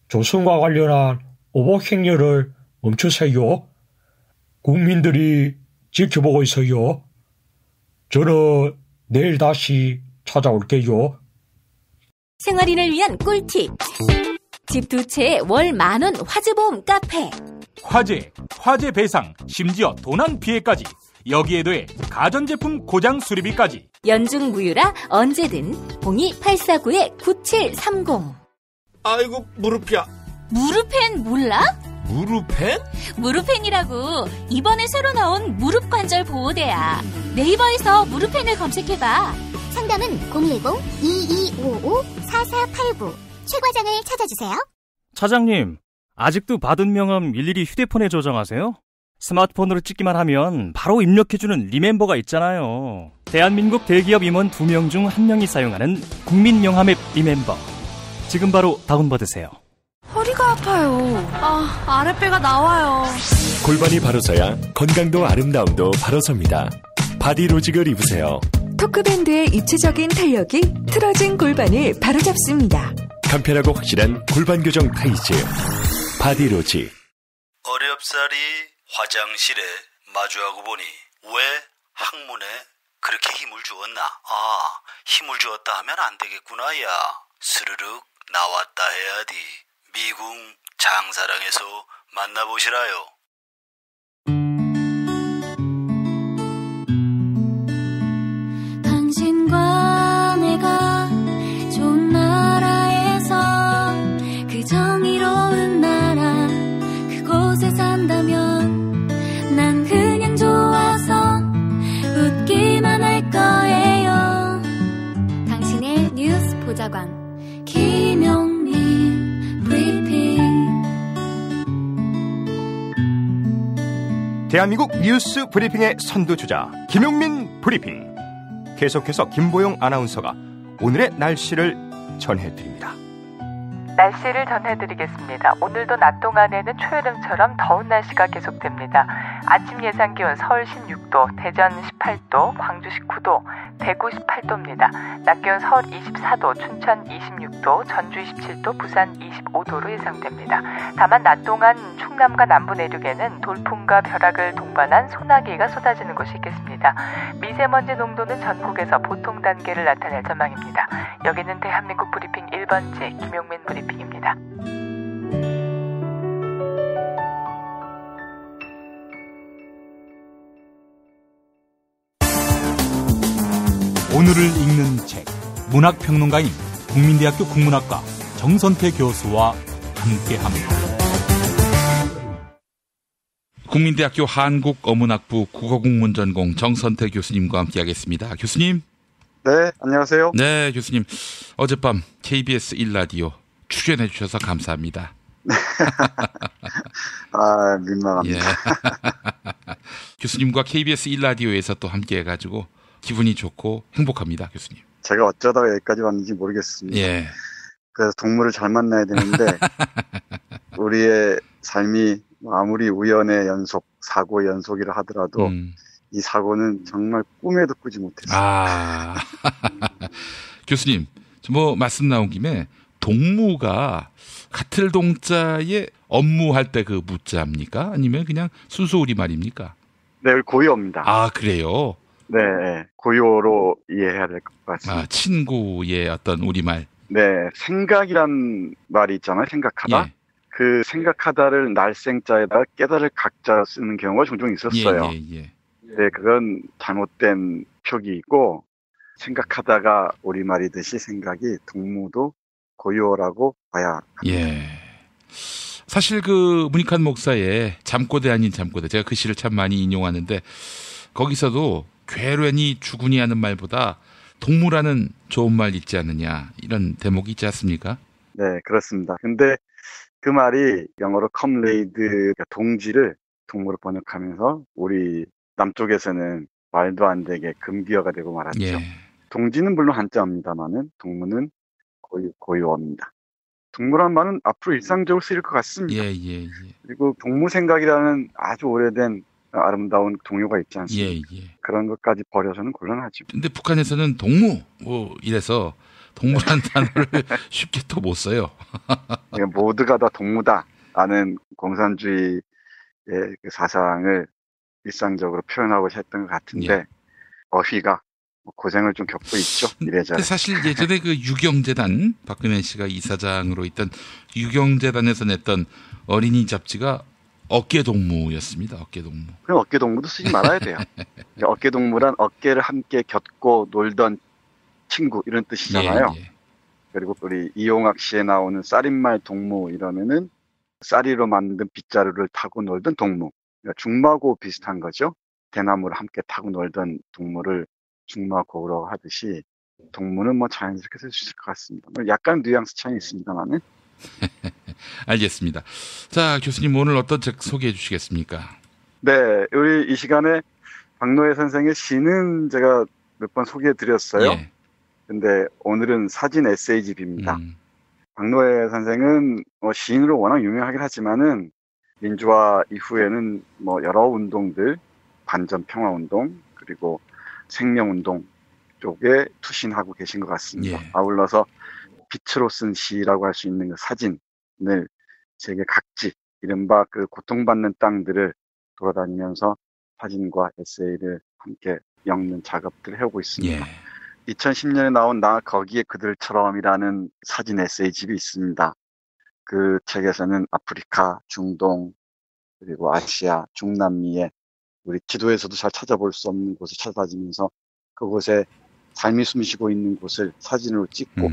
조선과 관련한 오보 행렬을 멈추세요. 국민들이 지켜보고 있어요. 저는 내일 다시 찾아올게요. 생활인을 위한 꿀팁. 집 두 채에 월 10,000원 화재보험 카페. 화재 배상, 심지어 도난 피해까지. 여기에 더해 가전제품 고장 수리비까지. 연중 무휴라 언제든 02849-9730. 아이고 무릎이야. 무릎펜 몰라? 무릎펜? 무릎펜이라고 이번에 새로 나온 무릎 관절 보호대야. 네이버에서 무릎펜을 검색해봐. 상담은 010-2255-4489 최 과장을 찾아주세요. 차장님, 아직도 받은 명함 일일이 휴대폰에 저장하세요? 스마트폰으로 찍기만 하면 바로 입력해주는 리멤버가 있잖아요. 대한민국 대기업 임원 2명 중 1명이 사용하는 국민명함 앱 리멤버. 지금 바로 다운받으세요. 허리가 아파요. 아랫배가 나와요. 골반이 바로 서야 건강도 아름다움도 바로 섭니다. 바디로직을 입으세요. 토크밴드의 입체적인 탄력이 틀어진 골반을 바로잡습니다. 간편하고 확실한 골반 교정 타이즈 바디로직. 어렵사리 화장실에 마주하고 보니 왜 학문에 그렇게 힘을 주었나? 힘을 주었다 하면 안 되겠구나. 야 스르륵 나왔다 해야지. 미궁 장사랑에서 만나보시라요. 당신과 내가 좋은 나라에서 그 정의로운 나라 그곳에 산다면 난 그냥 좋아서 웃기만 할 거예요. 당신의 뉴스 보좌관 김용민 브리핑. 대한민국 뉴스 브리핑의 선두주자 김용민 브리핑. 계속해서 김보영 아나운서가 오늘의 날씨를 전해드립니다. 날씨를 전해드리겠습니다. 오늘도 낮 동안에는 초여름처럼 더운 날씨가 계속됩니다. 아침 예상 기온 서울 16도, 대전 18도, 광주 19도, 대구 18도입니다. 낮 기온 서울 24도, 춘천 26도, 전주 27도, 부산 25도로 예상됩니다. 다만 낮 동안 충남과 남부 내륙에는 돌풍과 벼락을 동반한 소나기가 쏟아지는 곳이 있겠습니다. 미세먼지 농도는 전국에서 보통 단계를 나타낼 전망입니다. 여기는 대한민국 브리핑 1번지 김용민 브리핑입니다. 오늘을 읽는 책, 문학평론가인 국민대학교 국문학과 정선태 교수와 함께합니다. 국민대학교 한국어문학부 국어국문전공 정선태 교수님과 함께하겠습니다. 교수님. 네, 안녕하세요. 네, 교수님. 어젯밤 KBS 1라디오 출연해 주셔서 감사합니다. 민망합니다. 예. 교수님과 KBS 1라디오에서 또 함께해가지고 기분이 좋고 행복합니다, 교수님. 제가 어쩌다가 여기까지 왔는지 모르겠습니다. 예. 그래서 동물을 잘 만나야 되는데 우리의 삶이 아무리 우연의 연속, 사고의 연속이라 하더라도 이 사고는 정말 꿈에도 꾸지 못했어요. 교수님, 뭐 말씀 나온 김에 동무가 같을 동자에 업무할 때 그 무자입니까? 아니면 그냥 순수 우리말입니까? 네, 고요입니다. 그래요? 네, 고요로 이해해야 될 것 같습니다. 친구의 어떤 우리말. 네, 생각이란 말이 있잖아요. 생각하다. 예. 그 생각하다를 날생자에다가 깨달을 각자 쓰는 경우가 종종 있었어요. 네, 그건 잘못된 표기이고 생각하다가 우리말이듯이 생각이 동무도 고요라고 봐야 합니다. 예. 사실 그 문익환 목사의 잠꼬대 아닌 잠꼬대, 제가 그 시를 참 많이 인용하는데 거기서도 괴뢰니 주군이 하는 말보다 동무라는 좋은 말 있지 않느냐, 이런 대목이 있지 않습니까? 네, 그렇습니다. 근데 그 말이 영어로 컴레이드, 동지를 동무로 번역하면서 우리 남쪽에서는 말도 안 되게 금기어가 되고 말았죠. 예. 동지는 물론 한자입니다만은 동무는 고요어입니다. 동무란 말은 앞으로 일상적으로 쓰일 것 같습니다. 그리고 동무생각이라는 아주 오래된 아름다운 동요가 있지 않습니까? 그런 것까지 버려서는 곤란하죠. 근데 북한에서는 동무 뭐 이래서 동무라는 단어를 쉽게 또 못 써요. 모두가 다 동무다라는 공산주의의 그 사상을 일상적으로 표현하고 했던 것 같은데 어휘가 고생을 좀 겪고 있죠. 이래저래. 사실 예전에 그 유경재단, 박근혜 씨가 이사장으로 있던 유경재단에서 냈던 어린이 잡지가 어깨동무였습니다. 어깨동무. 그럼 어깨동무도 쓰지 말아야 돼요. 어깨동무란 어깨를 함께 곁고 놀던 친구 이런 뜻이잖아요. 예. 그리고 우리 이용학 씨에 나오는 쌀인말 동무 이러면은 쌀이로 만든 빗자루를 타고 놀던 동무. 그러니까 중마고 비슷한 거죠. 대나무를 함께 타고 놀던 동무를 중마고라고 하듯이 동무는 뭐 자연스럽게 쓸 수 있을 것 같습니다. 약간 뉘앙스 차이 있습니다만은. 알겠습니다. 자, 교수님 오늘 어떤 책 소개해 주시겠습니까? 네, 우리 이 시간에 박노해 선생의 시는 제가 몇 번 소개해 드렸어요. 예. 근데 오늘은 사진 에세이집입니다. 박노해 선생은 뭐 시인으로 워낙 유명하긴 하지만은 민주화 이후에는 뭐 여러 운동들, 반전 평화 운동, 그리고 생명 운동 쪽에 투신하고 계신 것 같습니다. 예. 아울러서 빛으로 쓴 시라고 할 수 있는 그 사진을 세계 각지, 이른바 그 고통받는 땅들을 돌아다니면서 사진과 에세이를 함께 엮는 작업들을 해오고 있습니다. 예. 2010년에 나온 나 거기에 그들처럼이라는 사진 에세이집이 있습니다. 그 책에서는 아프리카, 중동, 그리고 아시아, 중남미에 우리 지도에서도 잘 찾아볼 수 없는 곳을 찾아다니면서 그곳에 삶이 숨쉬고 있는 곳을 사진으로 찍고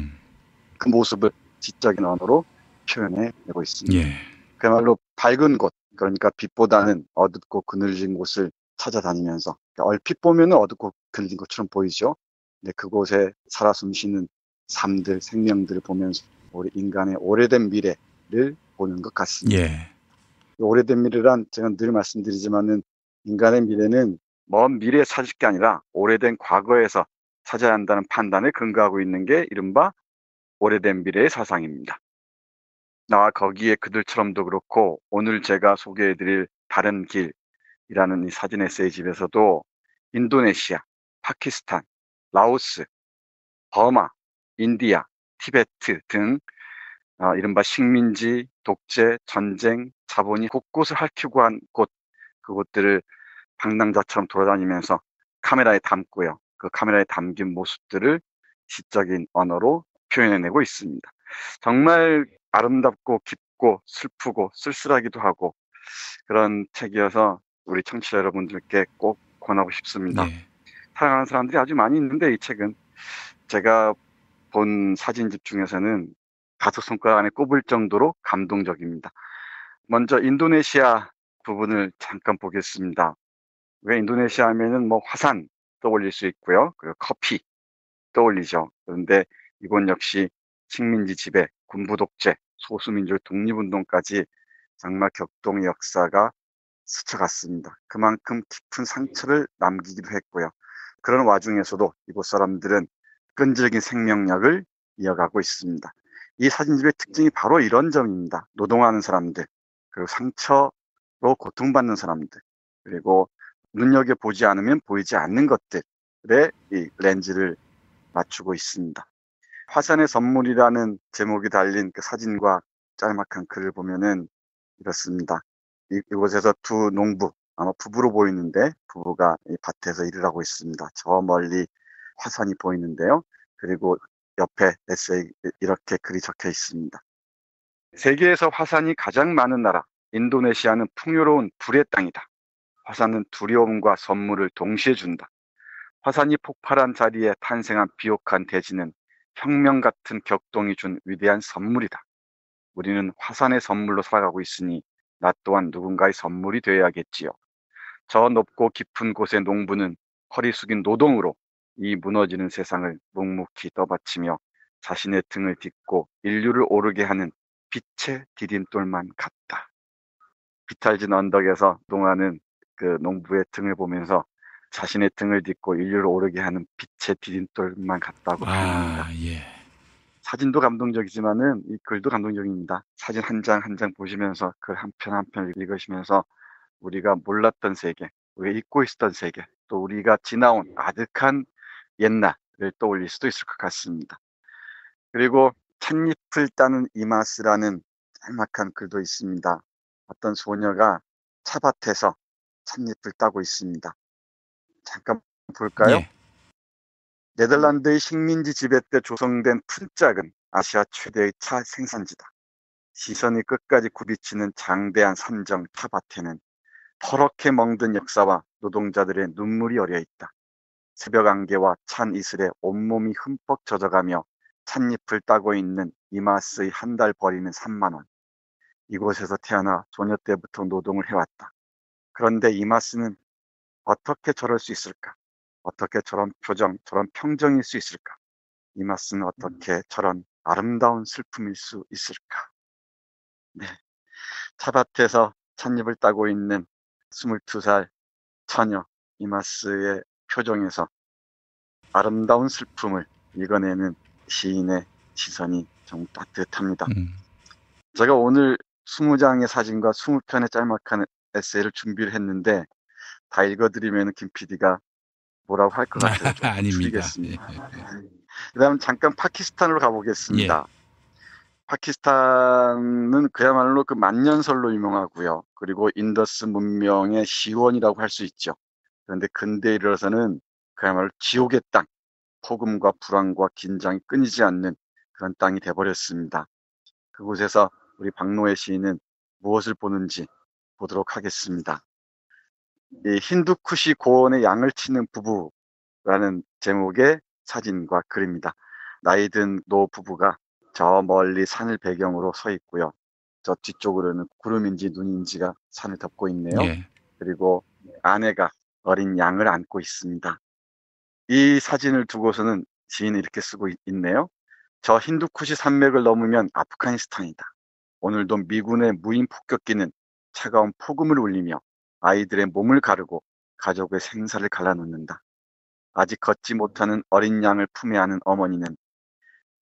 그 모습을 지적인 언어로 표현해내고 있습니다. 예. 그야말로 밝은 곳, 그러니까 빛보다는 어둡고 그늘진 곳을 찾아다니면서 얼핏 보면 어둡고 그늘진 것처럼 보이죠. 근데 그곳에 살아 숨쉬는 삶들, 생명들을 보면서 우리 인간의 오래된 미래를 보는 것 같습니다. 예. 오래된 미래란 제가 늘 말씀드리지만은 인간의 미래는 먼 미래에 찾을 게 아니라 오래된 과거에서 찾아야 한다는 판단에 근거하고 있는 게 이른바 오래된 미래의 사상입니다. 나와 거기에 그들처럼도 그렇고 오늘 제가 소개해드릴 다른 길이라는 이 사진 에세이집에서도 인도네시아, 파키스탄, 라오스, 버마, 인디아, 티베트 등 이른바 식민지, 독재, 전쟁, 자본이 곳곳을 핥히고 한 곳, 그곳들을 방랑자처럼 돌아다니면서 카메라에 담고요. 그 카메라에 담긴 모습들을 시적인 언어로 표현해내고 있습니다. 정말 아름답고 깊고 슬프고 쓸쓸하기도 하고 그런 책이어서 우리 청취자 여러분들께 꼭 권하고 싶습니다. 예. 사랑하는 사람들이 아주 많이 있는데 이 책은 제가 본 사진집 중에서는 5손가락 안에 꼽을 정도로 감동적입니다. 먼저 인도네시아 부분을 잠깐 보겠습니다. 왜 인도네시아 하면은 뭐 화산 떠올릴 수 있고요. 그리고 커피 떠올리죠. 그런데 이곳 역시 식민지 지배, 군부 독재, 소수민족 독립운동까지 정말 격동의 역사가 스쳐갔습니다. 그만큼 깊은 상처를 남기기도 했고요. 그런 와중에서도 이곳 사람들은 끈질긴 생명력을 이어가고 있습니다. 이 사진집의 특징이 바로 이런 점입니다. 노동하는 사람들, 그리고 상처로 고통받는 사람들, 그리고 눈여겨보지 않으면 보이지 않는 것들에 이 렌즈를 맞추고 있습니다. 화산의 선물이라는 제목이 달린 그 사진과 짤막한 글을 보면은 이렇습니다. 이곳에서 두 농부, 아마 부부로 보이는데 부부가 이 밭에서 일을 하고 있습니다. 저 멀리 화산이 보이는데요. 그리고 옆에 에세이 이렇게 글이 적혀 있습니다. 세계에서 화산이 가장 많은 나라, 인도네시아는 풍요로운 불의 땅이다. 화산은 두려움과 선물을 동시에 준다. 화산이 폭발한 자리에 탄생한 비옥한 대지는 혁명 같은 격동이 준 위대한 선물이다. 우리는 화산의 선물로 살아가고 있으니 나 또한 누군가의 선물이 되어야겠지요. 저 높고 깊은 곳의 농부는 허리 숙인 노동으로 이 무너지는 세상을 묵묵히 떠받치며 자신의 등을 딛고 인류를 오르게 하는 빛의 디딤돌만 같다. 비탈진 언덕에서 동하는 그 농부의 등을 보면서 자신의 등을 딛고 인류를 오르게 하는 빛의 디딤돌만 같다고 표현합니다. 예. 사진도 감동적이지만은 이 글도 감동적입니다. 사진 한 장 한 장 보시면서 글 한 편 한 편 읽으시면서 우리가 몰랐던 세계, 우리가 잊고 있었던 세계, 또 우리가 지나온 아득한 옛날을 떠올릴 수도 있을 것 같습니다. 그리고 찻잎을 따는 이마스라는 짤막한 글도 있습니다. 어떤 소녀가 차밭에서 찻잎을 따고 있습니다. 잠깐 볼까요? 예. 네덜란드의 식민지 지배 때 조성된 푼짝은 아시아 최대의 차 생산지다. 시선이 끝까지 굽이치는 장대한 산정 차밭에는 퍼렇게 멍든 역사와 노동자들의 눈물이 어려 있다. 새벽 안개와 찬 이슬에 온몸이 흠뻑 젖어가며 찻잎을 따고 있는 이마스의 한 달 벌이는 3만 원. 이곳에서 태어나 소녀 때부터 노동을 해왔다. 그런데 이마스는 어떻게 저럴 수 있을까? 어떻게 저런 표정, 저런 평정일 수 있을까? 이마스는 어떻게 저런 아름다운 슬픔일 수 있을까? 네. 차밭에서 찻잎을 따고 있는 22살 처녀 이마스의 표정에서 아름다운 슬픔을 읽어내는 시인의 시선이 정말 따뜻합니다. 제가 오늘 20장의 사진과 20편의 짤막한 에세이를 준비를 했는데 다 읽어드리면 김 PD가 뭐라고 할 것 같아요. 좀 아닙니다. 그 다음 잠깐 파키스탄으로 가보겠습니다. 파키스탄은 그야말로 그 만년설로 유명하고요. 그리고 인더스 문명의 시원이라고 할 수 있죠. 그런데 근대에 이르러서는 그야말로 지옥의 땅, 폭음과 불안과 긴장이 끊이지 않는 그런 땅이 돼버렸습니다. 그곳에서 우리 박노해 시인은 무엇을 보는지 보도록 하겠습니다. 이 힌두쿠시 고원의 양을 치는 부부라는 제목의 사진과 글입니다. 나이든 노 부부가 저 멀리 산을 배경으로 서 있고요. 저 뒤쪽으로는 구름인지 눈인지가 산을 덮고 있네요. 그리고 아내가 어린 양을 안고 있습니다. 이 사진을 두고서는 시인이 이렇게 쓰고 있네요. 저 힌두쿠시 산맥을 넘으면 아프가니스탄이다. 오늘도 미군의 무인 폭격기는 차가운 폭음을 울리며 아이들의 몸을 가르고 가족의 생사를 갈라놓는다. 아직 걷지 못하는 어린 양을 품에 안은 어머니는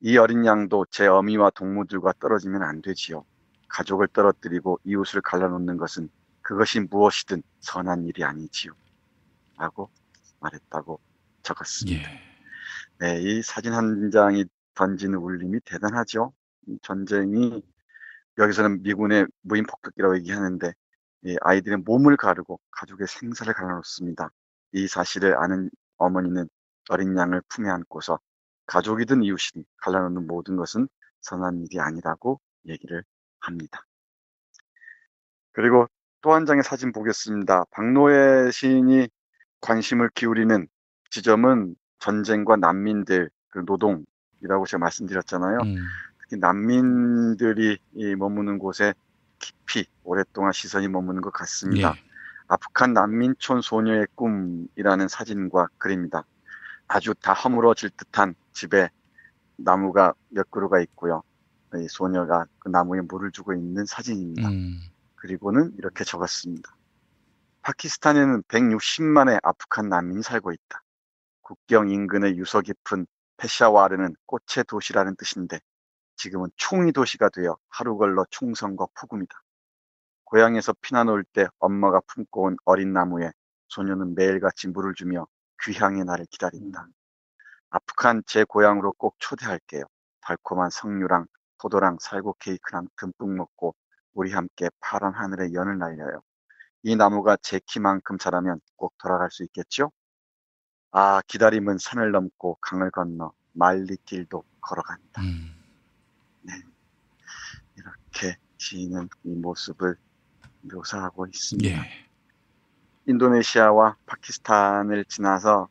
이 어린 양도 제 어미와 동무들과 떨어지면 안 되지요. 가족을 떨어뜨리고 이웃을 갈라놓는 것은 그것이 무엇이든 선한 일이 아니지요. 라고 말했다고 적었습니다. 네, 이 사진 한 장이 던지는 울림이 대단하죠. 이 전쟁이 여기서는 미군의 무인 폭격기라고 얘기하는데 아이들의 몸을 가르고 가족의 생사를 갈라놓습니다. 이 사실을 아는 어머니는 어린 양을 품에 안고서 가족이든 이웃이든 갈라놓는 모든 것은 선한 일이 아니라고 얘기를 합니다. 그리고 또 한 장의 사진 보겠습니다. 박노해 시인이 관심을 기울이는 지점은 전쟁과 난민들, 그 노동이라고 제가 말씀드렸잖아요. 특히 난민들이 머무는 곳에 깊이 오랫동안 시선이 머무는 것 같습니다. 아프간 난민촌 소녀의 꿈이라는 사진과 글입니다. 아주 다 허물어질 듯한 집에 나무가 몇 그루가 있고요. 이 소녀가 그 나무에 물을 주고 있는 사진입니다. 그리고는 이렇게 적었습니다. 파키스탄에는 160만의 아프간 난민이 살고 있다. 국경 인근의 유서 깊은 페샤와르는 꽃의 도시라는 뜻인데 지금은 총이 도시가 되어 하루 걸러 총성과 폭음이다. 고향에서 피난 올 때 엄마가 품고 온 어린 나무에 소녀는 매일같이 물을 주며 귀향의 날을 기다린다. 아프간 제 고향으로 꼭 초대할게요. 달콤한 석류랑 포도랑 살구 케이크랑 듬뿍 먹고 우리 함께 파란 하늘에 연을 날려요. 이 나무가 제 키만큼 자라면 꼭 돌아갈 수 있겠죠? 아, 기다림은 산을 넘고 강을 건너 말리길도 걸어간다. 네. 이렇게 시인은 이 모습을 묘사하고 있습니다. 인도네시아와 파키스탄을 지나서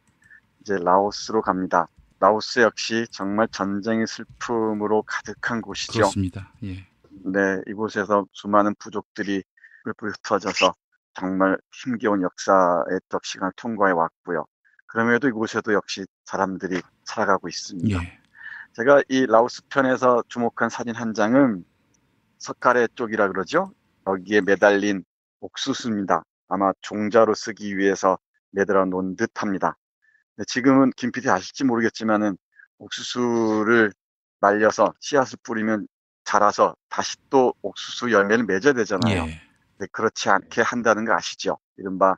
이제 라오스로 갑니다. 라오스 역시 정말 전쟁의 슬픔으로 가득한 곳이죠. 그렇습니다. 네, 이곳에서 수많은 부족들이 흩어져서 정말 힘겨운 역사의 시간을 통과해 왔고요. 그럼에도 이곳에도 역시 사람들이 살아가고 있습니다. 제가 이 라오스 편에서 주목한 사진 한 장은 석가래 쪽이라 그러죠. 여기에 매달린 옥수수입니다. 아마 종자로 쓰기 위해서 매달아 놓은 듯합니다. 지금은 김 PD 아실지 모르겠지만은 옥수수를 말려서 씨앗을 뿌리면 자라서 다시 또 옥수수 열매를 맺어야 되잖아요. 근데 그렇지 않게 한다는 거 아시죠? 이른바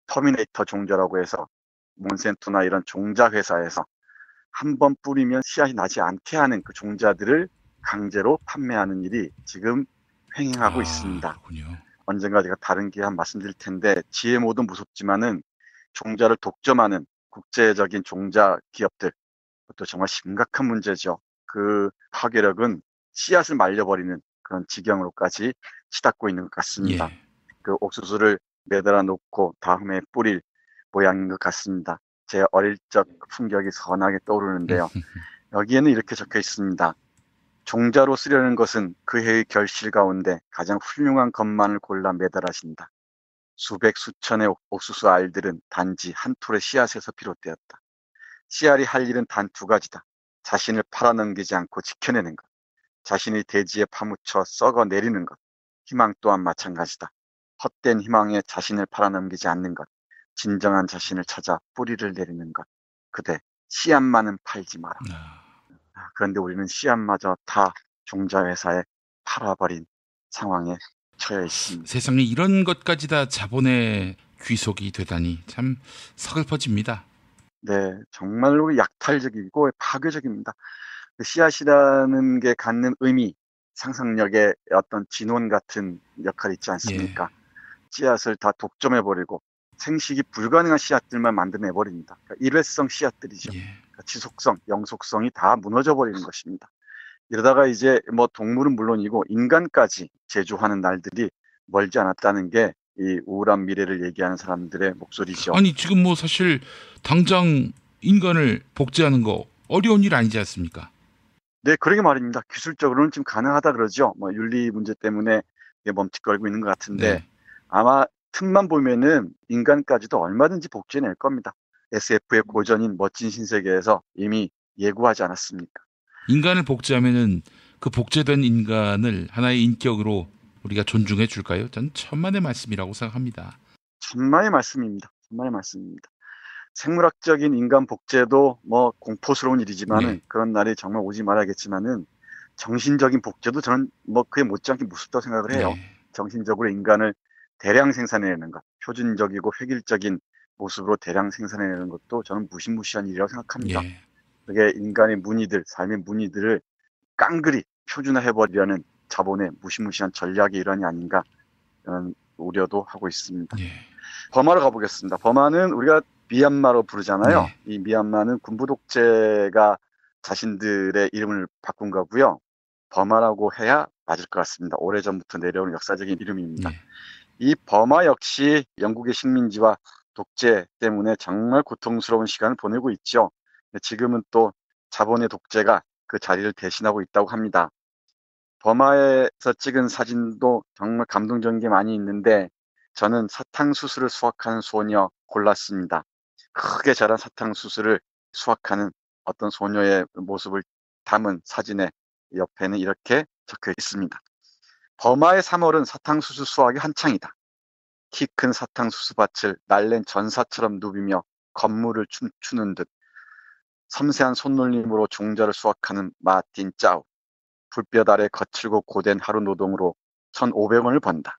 터미네이터 종자라고 해서 몬센토나 이런 종자 회사에서 한 번 뿌리면 씨앗이 나지 않게 하는 그 종자들을 강제로 판매하는 일이 지금 횡행하고 있습니다. 언젠가 제가 다른 기회에 말씀드릴 텐데 GMO도 무섭지만은 종자를 독점하는 국제적인 종자 기업들 그것도 정말 심각한 문제죠. 그 파괴력은 씨앗을 말려버리는 그런 지경으로까지 치닫고 있는 것 같습니다. 예. 그 옥수수를 매달아 놓고 다음에 뿌릴 모양인 것 같습니다. 제 어릴 적 풍경이 선하게 떠오르는데요. 여기에는 이렇게 적혀 있습니다. 종자로 쓰려는 것은 그 해의 결실 가운데 가장 훌륭한 것만을 골라 매달하신다. 수백 수천의 옥수수 알들은 단지 한 톨의 씨앗에서 비롯되었다. 씨알이 할 일은 단 두 가지다. 자신을 팔아넘기지 않고 지켜내는 것. 자신이 대지에 파묻혀 썩어 내리는 것. 희망 또한 마찬가지다. 헛된 희망에 자신을 팔아넘기지 않는 것. 진정한 자신을 찾아 뿌리를 내리는 것. 그대 씨앗만은 팔지 마라. 그런데 우리는 씨앗마저 다 종자회사에 팔아버린 상황에 처해 있습니다. 세상에 이런 것까지 다 자본의 귀속이 되다니 참 서글퍼집니다. 네, 정말로 약탈적이고 파괴적입니다. 씨앗이라는 게 갖는 의미, 상상력의 어떤 진원 같은 역할이 있지 않습니까? 예. 씨앗을 다 독점해버리고 생식이 불가능한 씨앗들만 만들어내버립니다. 그러니까 일회성 씨앗들이죠. 예. 그러니까 지속성, 영속성이 다 무너져버리는 것입니다. 이러다가 이제 뭐 동물은 물론이고 인간까지 제조하는 날들이 멀지 않았다는 게 이 우울한 미래를 얘기하는 사람들의 목소리죠. 아니 지금 뭐 사실 당장 인간을 복제하는 거 어려운 일 아니지 않습니까? 네, 그러게 말입니다. 기술적으로는 지금 가능하다 그러죠. 뭐 윤리 문제 때문에 멈칫거리고 있는 것 같은데 네. 아마 틈만 보면은 인간까지도 얼마든지 복제해낼 겁니다. SF의 고전인 멋진 신세계에서 이미 예고하지 않았습니까? 인간을 복제하면은 그 복제된 인간을 하나의 인격으로 우리가 존중해 줄까요? 전 천만의 말씀이라고 생각합니다. 천만의 말씀입니다. 천만의 말씀입니다. 생물학적인 인간 복제도 뭐 공포스러운 일이지만은 네. 그런 날이 정말 오지 말아야겠지만은 정신적인 복제도 저는 뭐 그에 못지않게 무섭다고 생각을 해요. 네. 정신적으로 인간을 대량 생산해내는 것, 표준적이고 획일적인 모습으로 대량 생산해내는 것도 저는 무시무시한 일이라고 생각합니다. 네. 그게 인간의 문의들, 삶의 문의들을 깡그리 표준화해버리려는 자본의 무시무시한 전략의 일환이 아닌가 저는 우려도 하고 있습니다. 예. 버마로 가보겠습니다. 버마는 우리가 미얀마로 부르잖아요. 네. 이 미얀마는 군부 독재가 자신들의 이름을 바꾼 거고요. 버마라고 해야 맞을 것 같습니다. 오래전부터 내려오는 역사적인 이름입니다. 네. 이 버마 역시 영국의 식민지와 독재 때문에 정말 고통스러운 시간을 보내고 있죠. 지금은 또 자본의 독재가 그 자리를 대신하고 있다고 합니다. 버마에서 찍은 사진도 정말 감동적인 게 많이 있는데 저는 사탕수수를 수확하는 소녀 골랐습니다. 크게 자란 사탕수수를 수확하는 어떤 소녀의 모습을 담은 사진의 옆에는 이렇게 적혀 있습니다. 버마의 3월은 사탕수수 수확이 한창이다. 키 큰 사탕수수 밭을 날랜 전사처럼 누비며 건물을 춤추는 듯 섬세한 손놀림으로 종자를 수확하는 마틴 짜우. 불볕 아래 거칠고 고된 하루 노동으로 1,500원을 번다.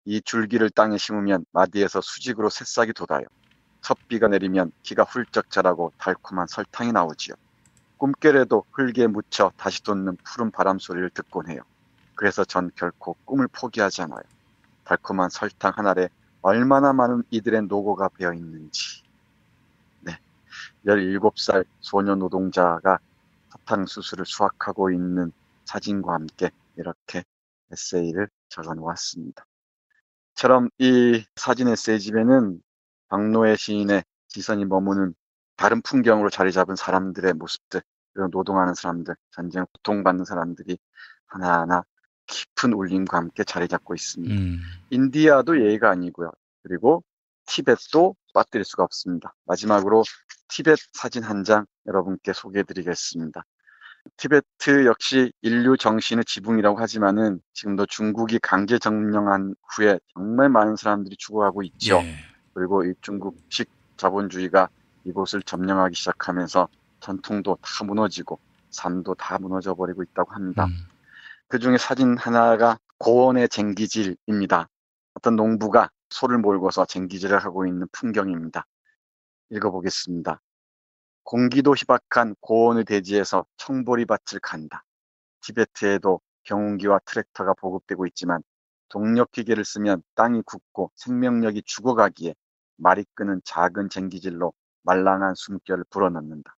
이 줄기를 땅에 심으면 마디에서 수직으로 새싹이 돋아요. 첫 비가 내리면 기가 훌쩍 자라고 달콤한 설탕이 나오지요. 꿈결에도 흙에 묻혀 다시 돋는 푸른 바람 소리를 듣곤 해요. 그래서 전 결코 꿈을 포기하지 않아요. 달콤한 설탕 한 알에 얼마나 많은 이들의 노고가 배어 있는지. 네, 17살 소녀 노동자가 사탕수수를 수확하고 있는 사진과 함께 이렇게 에세이를 적어놓았습니다. 처럼 이 사진 에세이집에는 박노해 시인의 시선이 머무는 다른 풍경으로 자리 잡은 사람들의 모습들, 그리고 노동하는 사람들, 전쟁 고통받는 사람들이 하나하나 깊은 울림과 함께 자리 잡고 있습니다. 인디아도 예의가 아니고요. 그리고 티벳도 빠뜨릴 수가 없습니다. 마지막으로 티벳 사진 한 장 여러분께 소개해드리겠습니다. 티베트 역시 인류 정신의 지붕이라고 하지만은 지금도 중국이 강제 점령한 후에 정말 많은 사람들이 죽어가고 있죠. 예. 그리고 이 중국식 자본주의가 이곳을 점령하기 시작하면서 전통도 다 무너지고 삶도 다 무너져 버리고 있다고 합니다. 그 중에 사진 하나가 고원의 쟁기질입니다. 어떤 농부가 소를 몰고서 쟁기질을 하고 있는 풍경입니다. 읽어보겠습니다. 공기도 희박한 고온의 대지에서 청보리밭을 간다. 티베트에도 경운기와 트랙터가 보급되고 있지만 동력기계를 쓰면 땅이 굳고 생명력이 죽어가기에 말이 끄는 작은 쟁기질로 말랑한 숨결을 불어넣는다.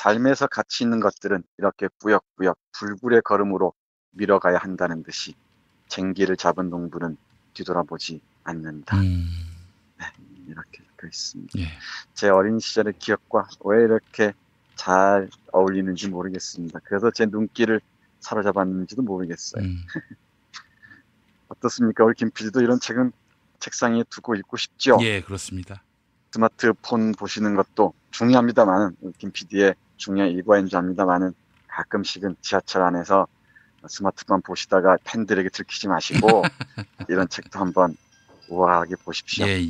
삶에서 가치 있는 것들은 이렇게 꾸역꾸역 불굴의 걸음으로 밀어가야 한다는 듯이 쟁기를 잡은 농부는 뒤돌아보지 않는다. 네, 이렇게 적혀 있습니다. 예. 제 어린 시절의 기억과 왜 이렇게 잘 어울리는지 모르겠습니다. 그래서 제 눈길을 사로잡았는지도 모르겠어요. 어떻습니까? 우리 김 PD도 이런 책은 책상에 두고 읽고 싶죠? 예, 그렇습니다. 스마트폰 보시는 것도 중요합니다만은, 김 PD의 중요한 일과인 줄 압니다만은, 가끔씩은 지하철 안에서 스마트폰 보시다가 팬들에게 들키지 마시고 이런 책도 한번 우아하게 보십시오. 예.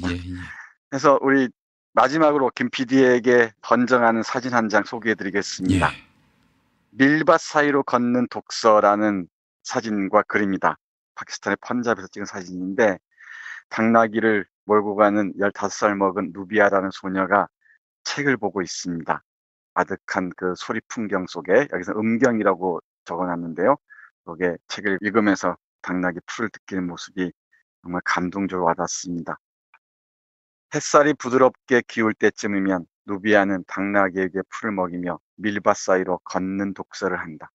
그래서 우리 마지막으로 김 PD에게 번정하는 사진 한 장 소개해드리겠습니다. 예. 밀밭 사이로 걷는 독서라는 사진과 그림이다. 파키스탄의 펀잡에서 찍은 사진인데, 당나귀를 몰고 가는 15살 먹은 누비아라는 소녀가 책을 보고 있습니다. 아득한 그 소리 풍경 속에, 여기서 음경이라고 적어놨는데요. 거기에 책을 읽으면서 당나귀 풀을 뜯기는 모습이 정말 감동적으로 와닿습니다. 햇살이 부드럽게 기울 때쯤이면 누비아는 당나귀에게 풀을 먹이며 밀밭 사이로 걷는 독서를 한다.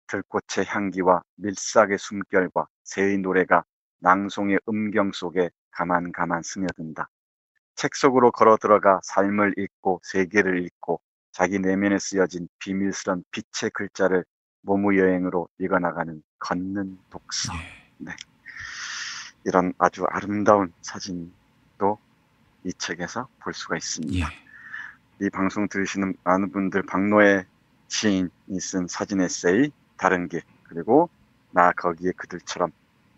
들꽃의 향기와 밀싹의 숨결과 새의 노래가 낭송의 음경 속에 가만가만 스며든다. 책 속으로 걸어 들어가 삶을 읽고 세계를 읽고 자기 내면에 쓰여진 비밀스런 빛의 글자를 모무여행으로 읽어나가는 걷는 독서. 네. 이런 아주 아름다운 사진도 이 책에서 볼 수가 있습니다. 이 방송 들으시는 많은 분들, 박노해 시인이 쓴 사진 에세이 다른 길, 그리고 나 거기에 그들처럼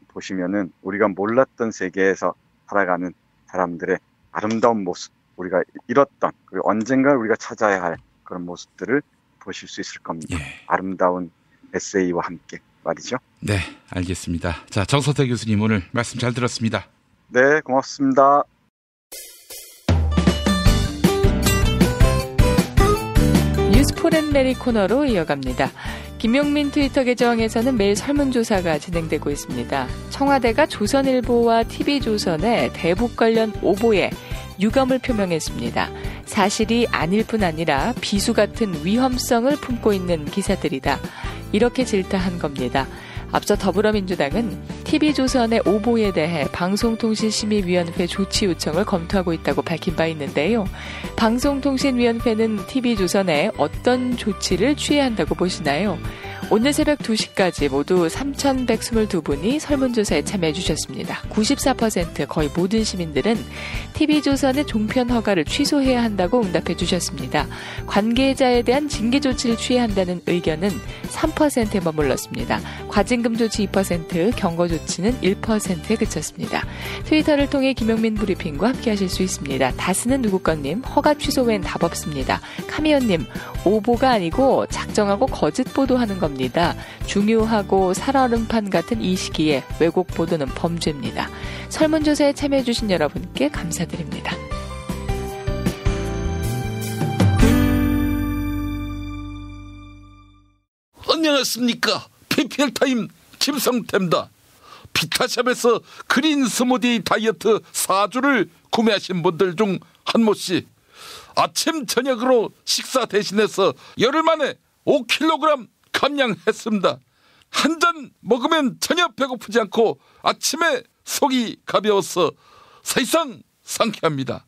보시면은 우리가 몰랐던 세계에서 살아가는 사람들의 아름다운 모습, 우리가 잃었던, 그리고 언젠가 우리가 찾아야 할 그런 모습들을 보실 수 있을 겁니다. 아름다운 에세이와 함께 말이죠. 네, 알겠습니다. 자, 정서태 교수님 오늘 말씀 잘 들었습니다. 네, 고맙습니다. 뉴스 폴앤메리 코너로 이어갑니다. 김용민 트위터 계정에서는 매일 설문조사가 진행되고 있습니다. 청와대가 조선일보와 TV조선의 대북 관련 오보에 유감을 표명했습니다. 사실이 아닐 뿐 아니라 비수 같은 위험성을 품고 있는 기사들이다. 이렇게 질타한 겁니다. 앞서 더불어민주당은 TV조선의 오보에 대해 방송통신심의위원회 조치 요청을 검토하고 있다고 밝힌 바 있는데요. 방송통신위원회는 TV조선에 어떤 조치를 취해야 한다고 보시나요? 오늘 새벽 2시까지 모두 3,122분이 설문조사에 참여해 주셨습니다. 94% 거의 모든 시민들은 TV조선의 종편 허가를 취소해야 한다고 응답해 주셨습니다. 관계자에 대한 징계 조치를 취해야 한다는 의견은 3%에 머물렀습니다. 과징금 조치 2%, 경고 조치는 1%에 그쳤습니다. 트위터를 통해 김용민 브리핑과 함께 하실 수 있습니다. 다스는 누구건님, 허가 취소 외엔 답 없습니다. 카미언님, 오보가 아니고 작정하고 거짓 보도하는 겁니다. 중요하고 살얼음판 같은 이 시기에 왜곡 보도는 범죄입니다. 설문조사에 참여해주신 여러분께 감사드립니다. 안녕하십니까. PPL타임 김성태입니다. 비타샵에서 그린 스무디 다이어트 4주를 구매하신 분들 중 한 모씨, 아침 저녁으로 식사 대신해서 열흘 만에 5kg 감량했습니다. 한 잔 먹으면 전혀 배고프지 않고 아침에 속이 가벼워서 사실상 상쾌합니다.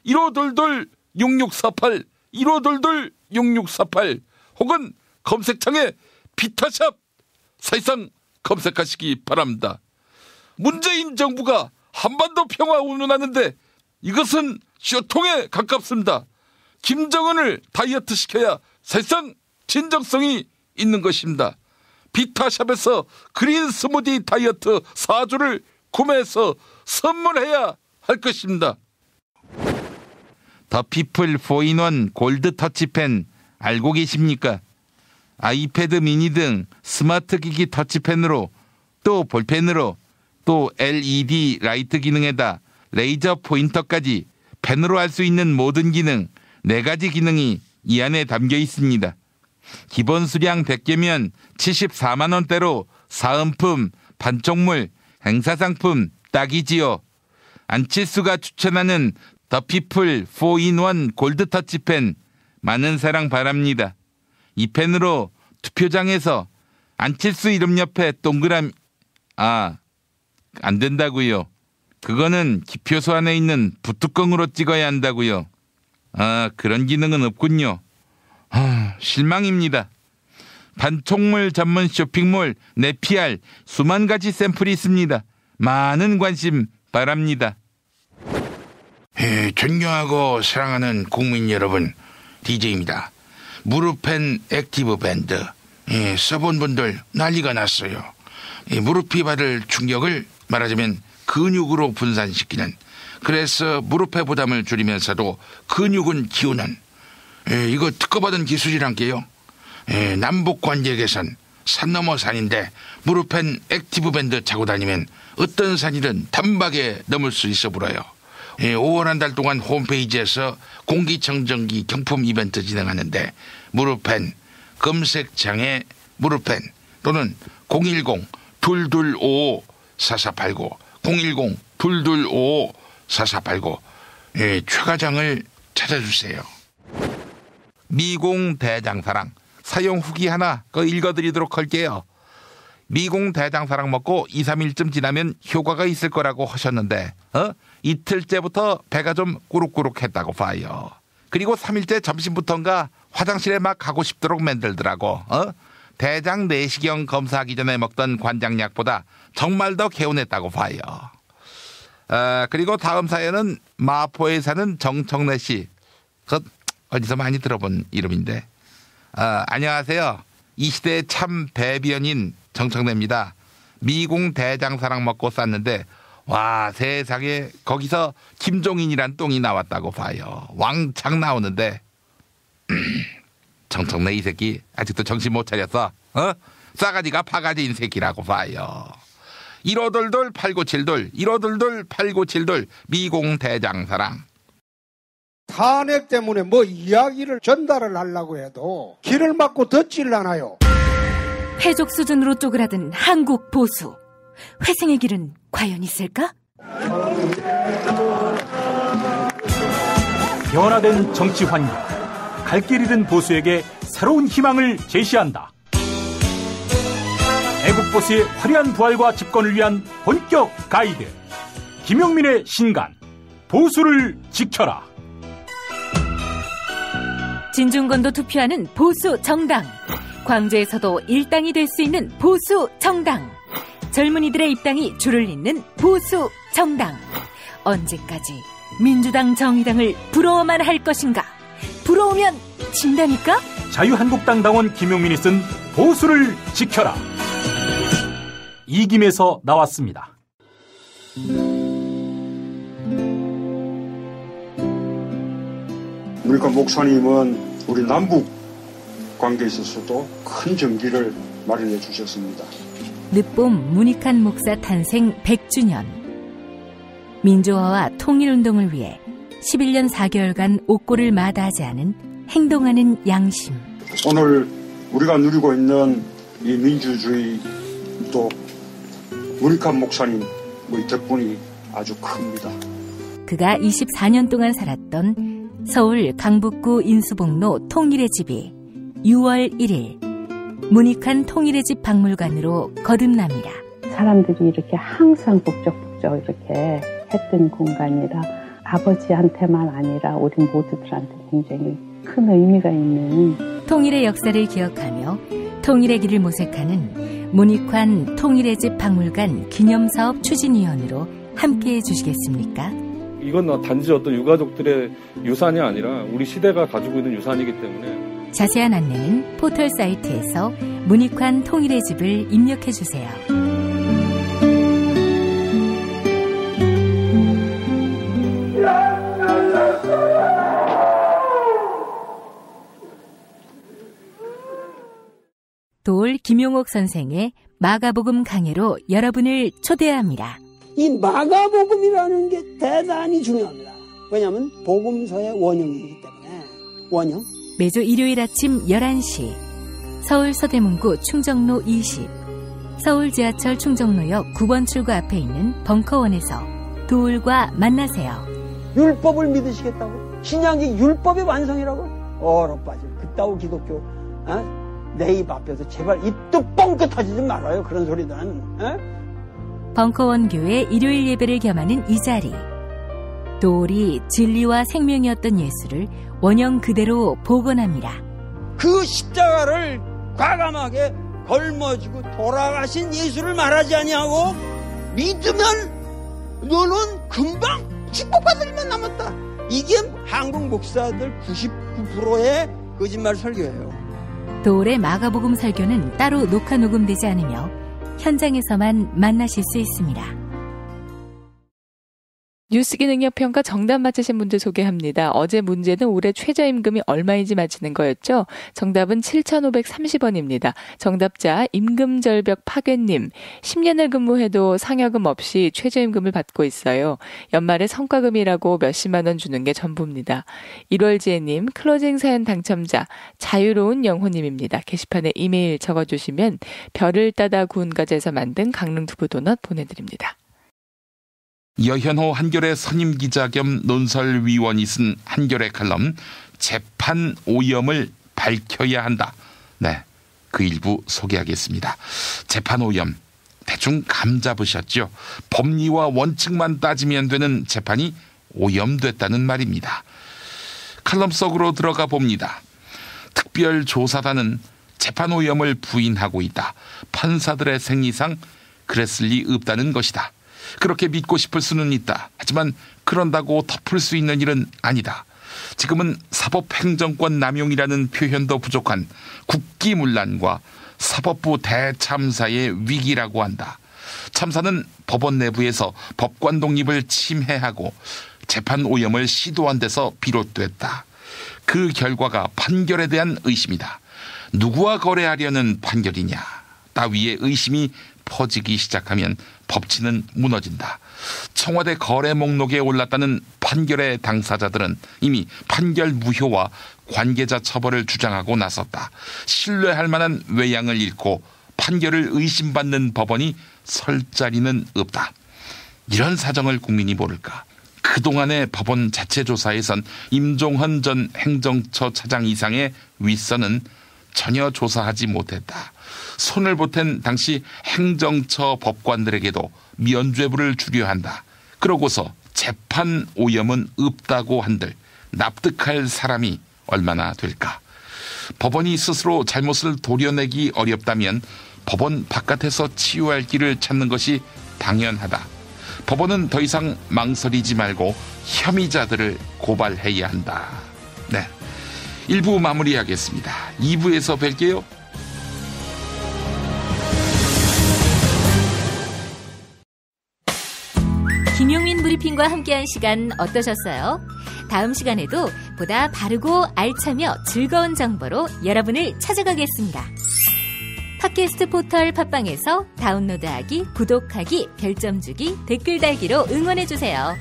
1522-6648 1522-6648 혹은 검색창에 비타샵 사실상 검색하시기 바랍니다. 문재인 정부가 한반도 평화 운운하는데 이것은 쇼통에 가깝습니다. 김정은을 다이어트 시켜야 사실상 진정성이 있는 것입니다. 비타샵에서 그린 스무디 다이어트 4주를 구매해서 선물해야 할 것입니다. 더 피플 4인원 골드 터치펜 알고 계십니까? 아이패드 미니 등 스마트 기기 터치펜으로 또 볼펜으로 또 LED 라이트 기능에다 레이저 포인터까지 펜으로 할 수 있는 모든 기능 4가지 기능이 이 안에 담겨 있습니다. 기본 수량 100개면 74만 원대로 사은품, 반쪽물, 행사상품 딱이지요. 안칠수가 추천하는 더 피플 4인원 골드 터치펜 많은 사랑 바랍니다. 이 펜으로 투표장에서 안칠수 이름 옆에 동그라미 안 된다고요. 그거는 기표소 안에 있는 붓뚜껑으로 찍어야 한다고요. 그런 기능은 없군요. 실망입니다. 반촉물 전문 쇼핑몰 네피알 수만 가지 샘플이 있습니다. 많은 관심 바랍니다. 존경하고 사랑하는 국민 여러분, DJ입니다. 무릎펜 액티브 밴드 써본 분들 난리가 났어요. 무릎이 받을 충격을 말하자면 근육으로 분산시키는, 그래서 무릎의 부담을 줄이면서도 근육은 키우는 이거 특허받은 기술이란 게요. 남북 관계 개선, 산 넘어 산인데 무릎펜 액티브 밴드 차고 다니면 어떤 산이든 단박에 넘을 수 있어 보여요. 5월 한 달 동안 홈페이지에서 공기청정기 경품 이벤트 진행하는데 무릎펜 검색창에 무릎펜 또는 010-2255-4489 010-2255-4489 최과장을 찾아주세요. 미공 대장사랑 사용 후기 하나 읽어드리도록 할게요. 미공 대장사랑 먹고 2, 3일쯤 지나면 효과가 있을 거라고 하셨는데 이틀째부터 배가 좀 꾸룩꾸룩했다고 봐요. 그리고 3일째 점심부터인가 화장실에 막 가고 싶도록 만들더라고. 대장 내시경 검사하기 전에 먹던 관장약보다 정말 더 개운했다고 봐요. 그리고 다음 사연은 마포에 사는 정청래 씨. 어디서 많이 들어본 이름인데. 안녕하세요. 이 시대의 참 배변인 정청래입니다. 미공 대장사랑 먹고 쌌는데 와, 세상에 거기서 김종인이란 똥이 나왔다고 봐요. 왕창 나오는데 정청래 이 새끼 아직도 정신 못 차렸어. 싸가지가 파가지인 새끼라고 봐요. 1522 8972 1522 8972 미공 대장사랑. 탄핵 때문에 뭐 이야기를 전달을 하려고 해도 길을 막고 듣질 않아요. 해족 수준으로 쪼그라든 한국 보수. 회생의 길은 과연 있을까? 변화된 정치 환경, 갈 길 잃은 보수에게 새로운 희망을 제시한다. 애국 보수의 화려한 부활과 집권을 위한 본격 가이드, 김용민의 신간, 보수를 지켜라. 진중권도 투표하는 보수 정당, 광주에서도 일당이 될 수 있는 보수 정당, 젊은이들의 입당이 줄을 잇는 보수 정당. 언제까지 민주당 정의당을 부러워만 할 것인가? 부러우면 진다니까? 자유한국당 당원 김용민이 쓴 보수를 지켜라. 이김에서 나왔습니다. 그러니까 목사님은 우리 남북 관계에 있어서도 큰 정기를 마련해 주셨습니다. 늦봄 문익환 목사 탄생 100주년. 민주화와 통일운동을 위해 11년 4개월간 옥고를 마다하지 않은 행동하는 양심. 오늘 우리가 누리고 있는 이 민주주의 또 문익환 목사님 덕분이 아주 큽니다. 그가 24년 동안 살았던 서울 강북구 인수복로 통일의 집이 6월 1일 문익환 통일의 집 박물관으로 거듭납니다. 사람들이 이렇게 항상 북적북적 이렇게 했던 공간이라 아버지한테만 아니라 우리 모두들한테 굉장히 큰 의미가 있는 통일의 역사를 기억하며 통일의 길을 모색하는 문익환 통일의 집 박물관 기념사업 추진위원으로 함께해 주시겠습니까? 이건 단지 어떤 유가족들의 유산이 아니라 우리 시대가 가지고 있는 유산이기 때문에 자세한 안내는 포털 사이트에서 문익환 통일의 집을 입력해 주세요. 도올 김용옥 선생의 마가복음 강해로 여러분을 초대합니다. 이 마가복음이라는 게 대단히 중요합니다. 왜냐하면 복음서의 원형이기 때문에. 원형. 매주 일요일 아침 11시 서울 서대문구 충정로 20 서울 지하철 충정로역 9번 출구 앞에 있는 벙커원에서 도울과 만나세요. 율법을 믿으시겠다고? 신약이 율법의 완성이라고? 얼어빠질 그따위 기독교 내 입 앞에서 제발 입도 뻥끗 터지지 말아요. 그런 소리들은. 벙커원 교회 일요일 예배를 겸하는 이 자리. 도리 진리와 생명이었던 예수를 원형 그대로 복원합니다. 그 십자가를 과감하게 걸머지고 돌아가신 예수를 말하지 아니하고 믿으면 너는 금방 축복받을 일만 남았다. 이게 한국 목사들 99%의 거짓말 설교예요. 도올의 마가복음 설교는 따로 녹화 녹음되지 않으며 현장에서만 만나실 수 있습니다. 뉴스기 능력평가 정답 맞히신 분들 소개합니다. 어제 문제는 올해 최저임금이 얼마인지 맞히는 거였죠. 정답은 7,530원입니다. 정답자 임금절벽 파괴님. 10년을 근무해도 상여금 없이 최저임금을 받고 있어요. 연말에 성과금이라고 몇십만 원 주는 게 전부입니다. 1월지혜님 클로징 사연 당첨자 자유로운 영호님입니다. 게시판에 이메일 적어주시면 별을 따다 구운 과자에서 만든 강릉 두부도넛 보내드립니다. 여현호 한겨레 선임기자 겸 논설위원이 쓴 한겨레 칼럼 재판 오염을 밝혀야 한다. 네, 그 일부 소개하겠습니다. 재판 오염 대충 감 잡으셨죠? 법리와 원칙만 따지면 되는 재판이 오염됐다는 말입니다. 칼럼 속으로 들어가 봅니다. 특별조사단은 재판 오염을 부인하고 있다. 판사들의 생리상 그랬을 리 없다는 것이다. 그렇게 믿고 싶을 수는 있다. 하지만 그런다고 덮을 수 있는 일은 아니다. 지금은 사법행정권 남용이라는 표현도 부족한 국기문란과 사법부 대참사의 위기라고 한다. 참사는 법원 내부에서 법관 독립을 침해하고 재판 오염을 시도한 데서 비롯됐다. 그 결과가 판결에 대한 의심이다. 누구와 거래하려는 판결이냐 따위의 의심이 퍼지기 시작하면 법치는 무너진다. 청와대 거래 목록에 올랐다는 판결의 당사자들은 이미 판결 무효와 관계자 처벌을 주장하고 나섰다. 신뢰할 만한 외양을 잃고 판결을 의심받는 법원이 설 자리는 없다. 이런 사정을 국민이 모를까? 그동안의 법원 자체 조사에선 임종헌 전 행정처 차장 이상의 윗선은 전혀 조사하지 못했다. 손을 보탠 당시 행정처 법관들에게도 면죄부를 주려 한다. 그러고서 재판 오염은 없다고 한들 납득할 사람이 얼마나 될까? 법원이 스스로 잘못을 도려내기 어렵다면 법원 바깥에서 치유할 길을 찾는 것이 당연하다. 법원은 더 이상 망설이지 말고 혐의자들을 고발해야 한다. 네, 1부 마무리하겠습니다. 2부에서 뵐게요. 김용민 브리핑과 함께한 시간 어떠셨어요? 다음 시간에도 보다 바르고 알차며 즐거운 정보로 여러분을 찾아가겠습니다. 팟캐스트 포털 팟빵에서 다운로드하기, 구독하기, 별점 주기, 댓글 달기로 응원해주세요.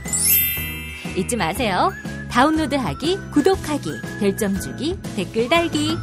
잊지 마세요. 다운로드하기, 구독하기, 별점 주기, 댓글 달기.